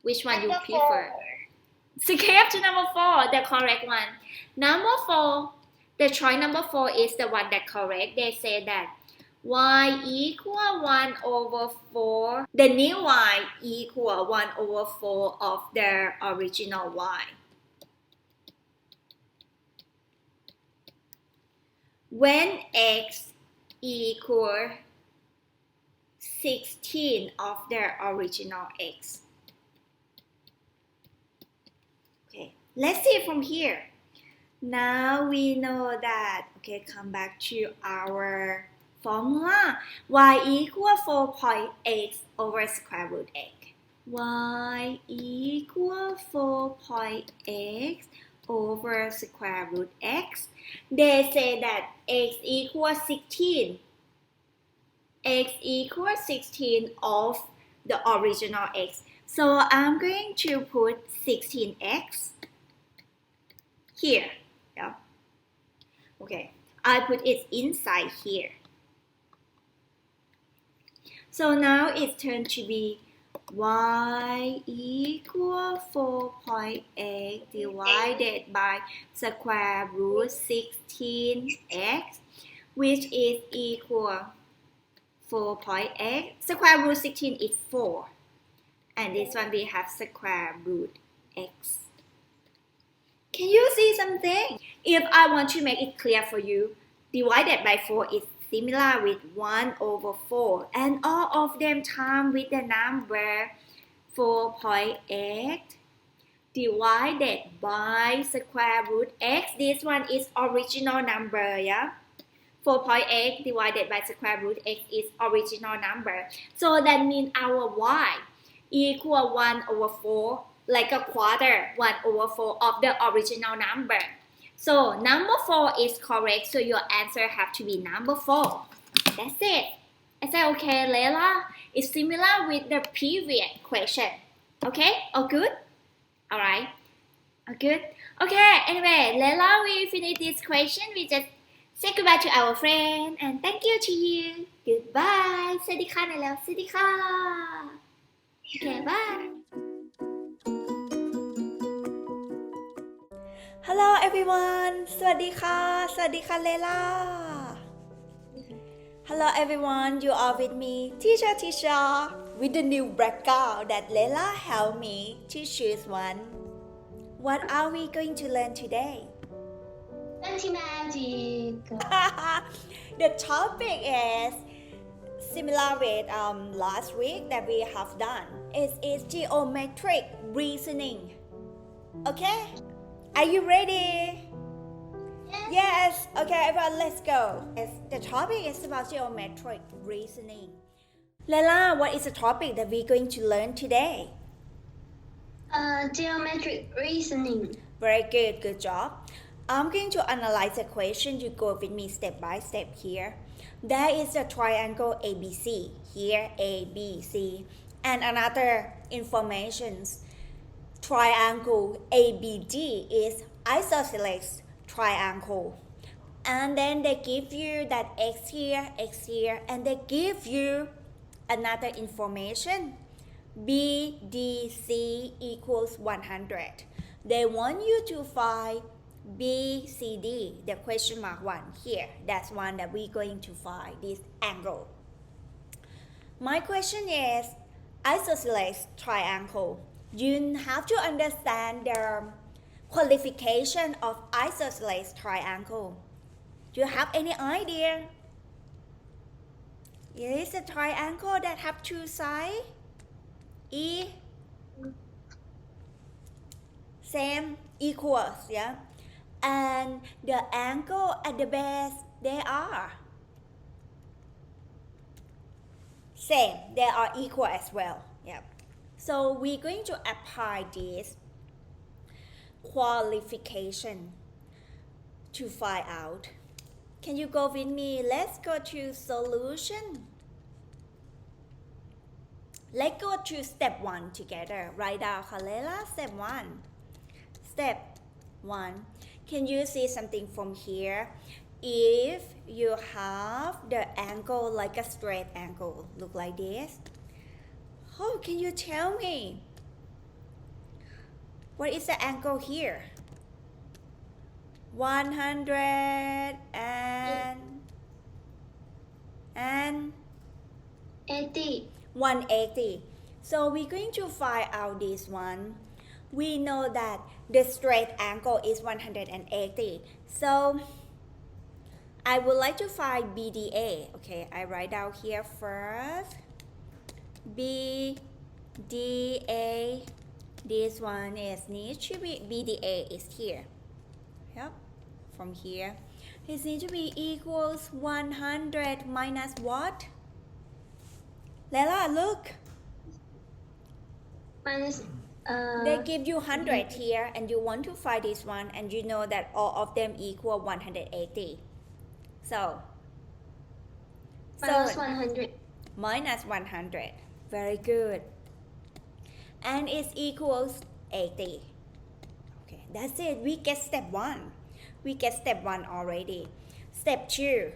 Which one you Number prefer? 4. Skip to number 4, the correct one. Number 4, the choice number 4 is the one that correct. They say that y equal 1 over 4. The new y equal 1 over 4 of the original y. When x equal 16 of the original x. Okay, let's see from here. Now we know that, okay, come back to our formula. Y equal 4.8 over square root x. Y equal 4.8 over square root x. They say that x equals 16. X equals 16 of the original x. So I'm going to put 16x here. Yeah. Okay, I put it inside here. So now it's turned to be y equal 4.8 divided by square root 16x, which is equal 4.8. Square root 16 is 4. And this one we have square root x. Can you see something? If I want to make it clear for you, divided by 4 is similar with 1 over 4. And all of them times with the number 4.8 divided by square root x. This one is original number, yeah? 4.8 divided by square root x is original number. So that means our y equal 1 over 4, like a quarter, 1 over 4 of the original number. So number 4 is correct, so your answer have to be number 4. That's it. I said, okay, Lela, it's similar with the previous question. Okay, all good? Alright, all good? Okay, anyway, Lela, we finish this question. We just say goodbye to our friend and thank you to you. Goodbye. สวัสดีค่ะหน่อยแล้ว สวัสดีค่ะ Okay, bye. Hello everyone. สวัสดีค่ะ สวัสดีค่ะ Lela. Hello everyone. You are with me, Tisha, with the new background that Lela helped me to choose one. What are we going to learn today? Anti-magic. The topic is similar with last week that we have done. It is geometric reasoning. Okay? Are you ready? Yes. Okay, everyone, let's go. Yes, the topic is about geometric reasoning. Lela, what is the topic that we're going to learn today? Geometric reasoning. Very good, good job. I'm going to analyze the question. You go with me step by step here. There is a triangle ABC. Here, ABC. And another informations. Triangle ABD is isosceles triangle. And then they give you that X here, and they give you another information. BDC equals 100. They want you to find BCD, the question mark one here. That's one that we're going to find, this angle. My question is, isosceles triangle. You have to understand the qualification of isosceles triangle. Do you have any idea? It is a triangle that have two sides. Same, equals, yeah. And the angle at the base, they are same. They are equal as well, yeah. So we're going to apply this qualification to find out. Can you go with me? Let's go to solution. Let's go to step 1 together. Write down Kalela, step 1. Step 1. Can you see something from here? If you have the angle like a straight angle, look like this. Oh, can you tell me? What is the angle here? 100 and 80. 180. So we're going to find out this one. We know that the straight angle is 180. So I would like to find BDA. Okay, I write down here first. BDA. This one is needs to be BDA is here. Yep, from here. It needs to be equals 100 minus what? Lela, look. Minus They give you 100 here and you want to find this one and you know that all of them equal 180. So minus 100. Minus 100. Very good. And it equals 80. Okay, that's it. We get step 1. We get step 1 already. Step 2.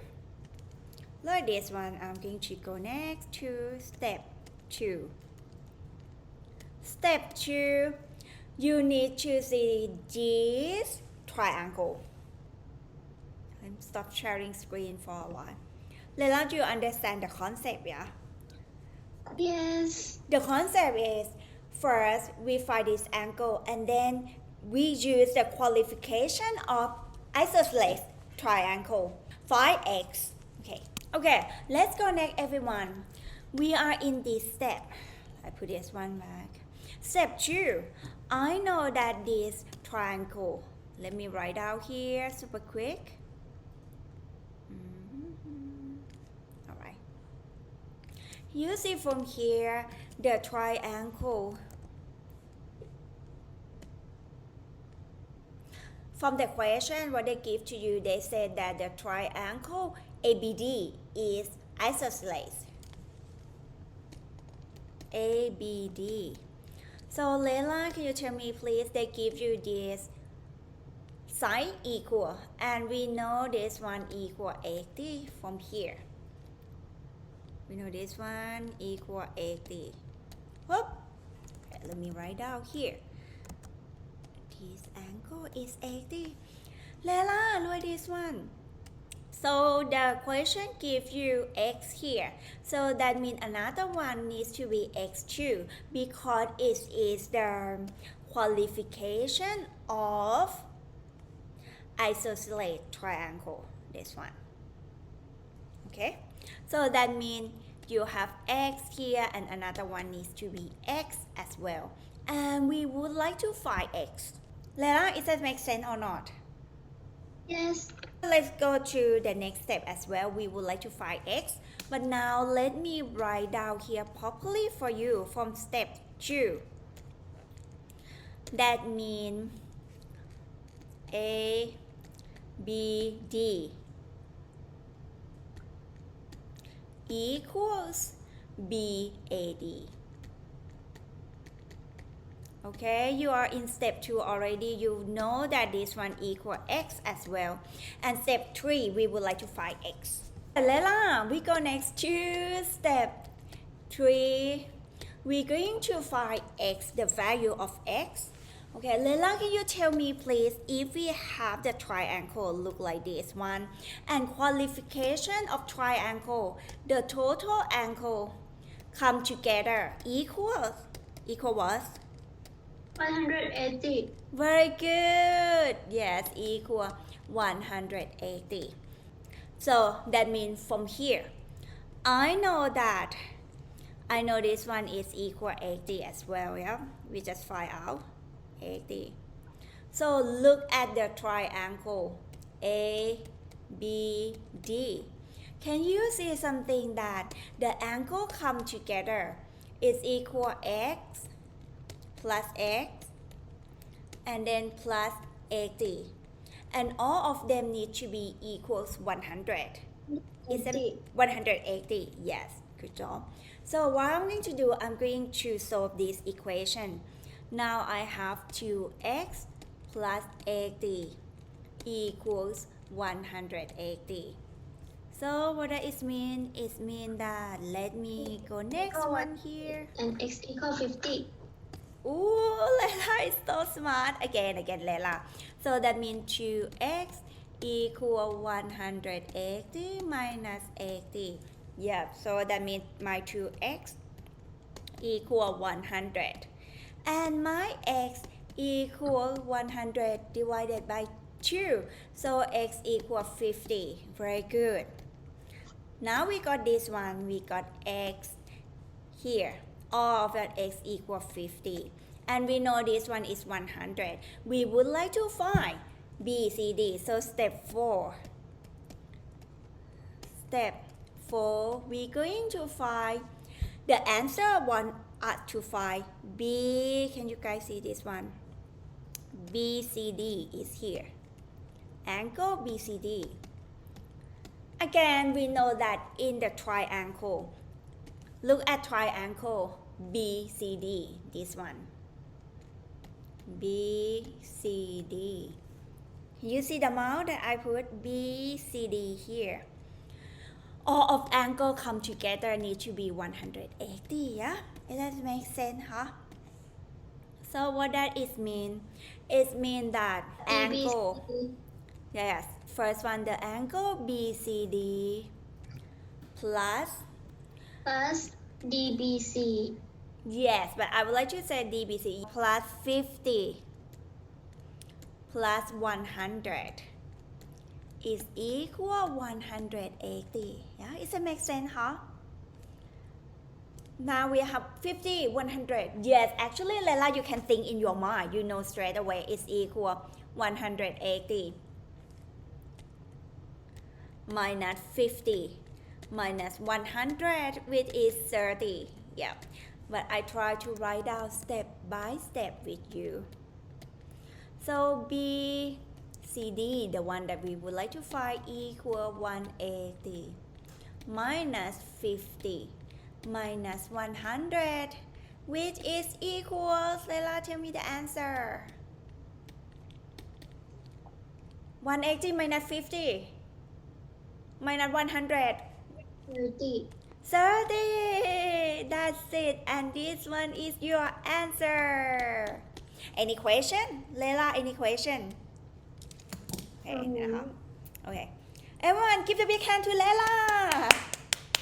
Like this one, I'm going to go next to step 2. Step 2, you need to see this triangle. I'm stop sharing screen for a while. Lela, do you understand the concept, yeah? Yes. The concept is, first we find this angle and then we use the qualification of isosceles triangle. 5x. Okay, let's go next, everyone. We are in this step. I put this one back. Step 2. I know that this triangle. Let me write out here super quick. Alright. You see from here the triangle. From the question, what they give to you, they said that the triangle ABD is isosceles. ABD. So Lela, can you tell me please, they give you this side equal and we know this one equal 80 from here. We know this one equal 80. Whoop. Okay, let me write down here. This angle is 80. Lela, look at this one. So the question gives you x here. So that means another one needs to be x2 because it is the qualification of isosceles triangle. This one. Okay. So that means you have x here and another one needs to be x as well. And we would like to find x. Lela, is that make sense or not? Yes. Let's go to the next step as well. We would like to find x. But now let me write down here properly for you from step 2. That means A, B, D equals B, A, D. Okay, you are in step 2 already. You know that this one equal x as well. And step 3, we would like to find x. Lela, we go next to step 3. We're going to find x, the value of x. Okay, Lela, can you tell me please if we have the triangle look like this one and qualification of triangle, the total angle come together equal what? 180. Very good. Yes, equal 180. So that means from here, I know this one is equal 80 as well, yeah? We just find out 80. So look at the triangle A, B, D. Can you see something that the angle come together is equal x plus x and then plus 80. And all of them need to be equals 100. Is it 180? Yes, good job. So what I'm going to do, I'm going to solve this equation. Now I have 2x plus 80 equals 180. So what does it mean? It means that, let me go next one here. And x equal 50. Ooh, Lela is so smart. Again, Lela. So that means 2x equal 180 minus 80. Yeah, so that means my 2x equal 100. And my x equal 100 divided by 2. So x equal 50. Very good. Now we got this one. We got x here. All of that x equal 50. And we know this one is 100. We would like to find B, C, D. So step 4. Step 4, we're going to find the answer want us to find B. Can you guys see this one? BCD is here. Angle BCD. Again, we know that in the triangle, look at triangle BCD, this one. BCD. You see the amount that I put BCD here. All of angle come together need to be 180, yeah? It does make sense, huh? So what that is mean? It mean that angle, yes, first one, the angle BCD plus DBC. Yes, but I would like to say DBC plus 50 plus 100 is equal 180. Yeah, does it make sense, huh? Now we have 50, 100. Yes, actually, Lela, you can think in your mind. You know straight away it's equal 180 minus 50 minus 100, which is 30. Yeah, but I try to write down step by step with you. So BCD, the one that we would like to find, equal 180 minus 50 minus 100, which is equals, Lela, tell me the answer. 180 minus 50 minus 100. 30. 30. That's it. And this one is your answer. Any question? Lela, any question? Okay. Okay. Everyone, give the big hand to Lela.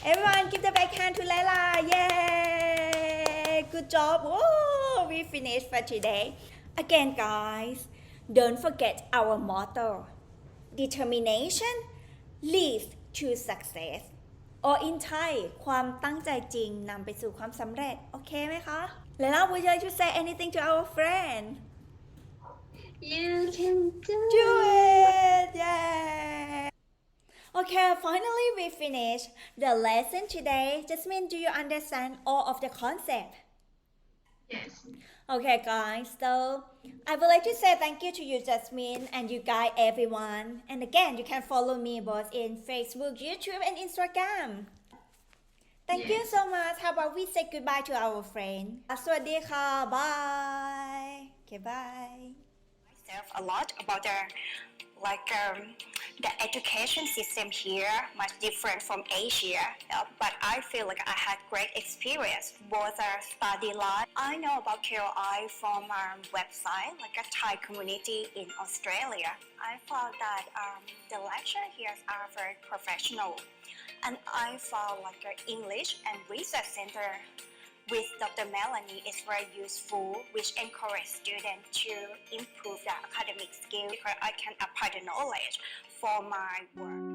Everyone, give the big hand to Lela. Yay! Good job. Oh, we finished for today. Again, guys, don't forget our motto. Determination leads to success. or in Thai ความตั้งใจจริงนำไปสู่ความสำเร็จโอเคไหมคะ Lela would you like to say anything to our friend You can do it yeah Okay, finally we finished the lesson today. Jasmine, do you understand all of the concept? Yes. Okay, guys, so I would like to say thank you to you, Jasmine, and you guys, everyone. And again, you can follow me both in Facebook, YouTube, and Instagram. Thank you so much. How about we say goodbye to our friend? สวัสดีค่ะ Bye. Okay, bye. Myself a lot about the education system here much different from Asia, but I feel like I had great experience both study life. I know about KOI from our website, like a Thai community in Australia. I found that the lecture here are very professional, and I found like English and research center with Dr. Melanie is very useful, which encourages students to improve their academic skills because I can apply the knowledge for my work.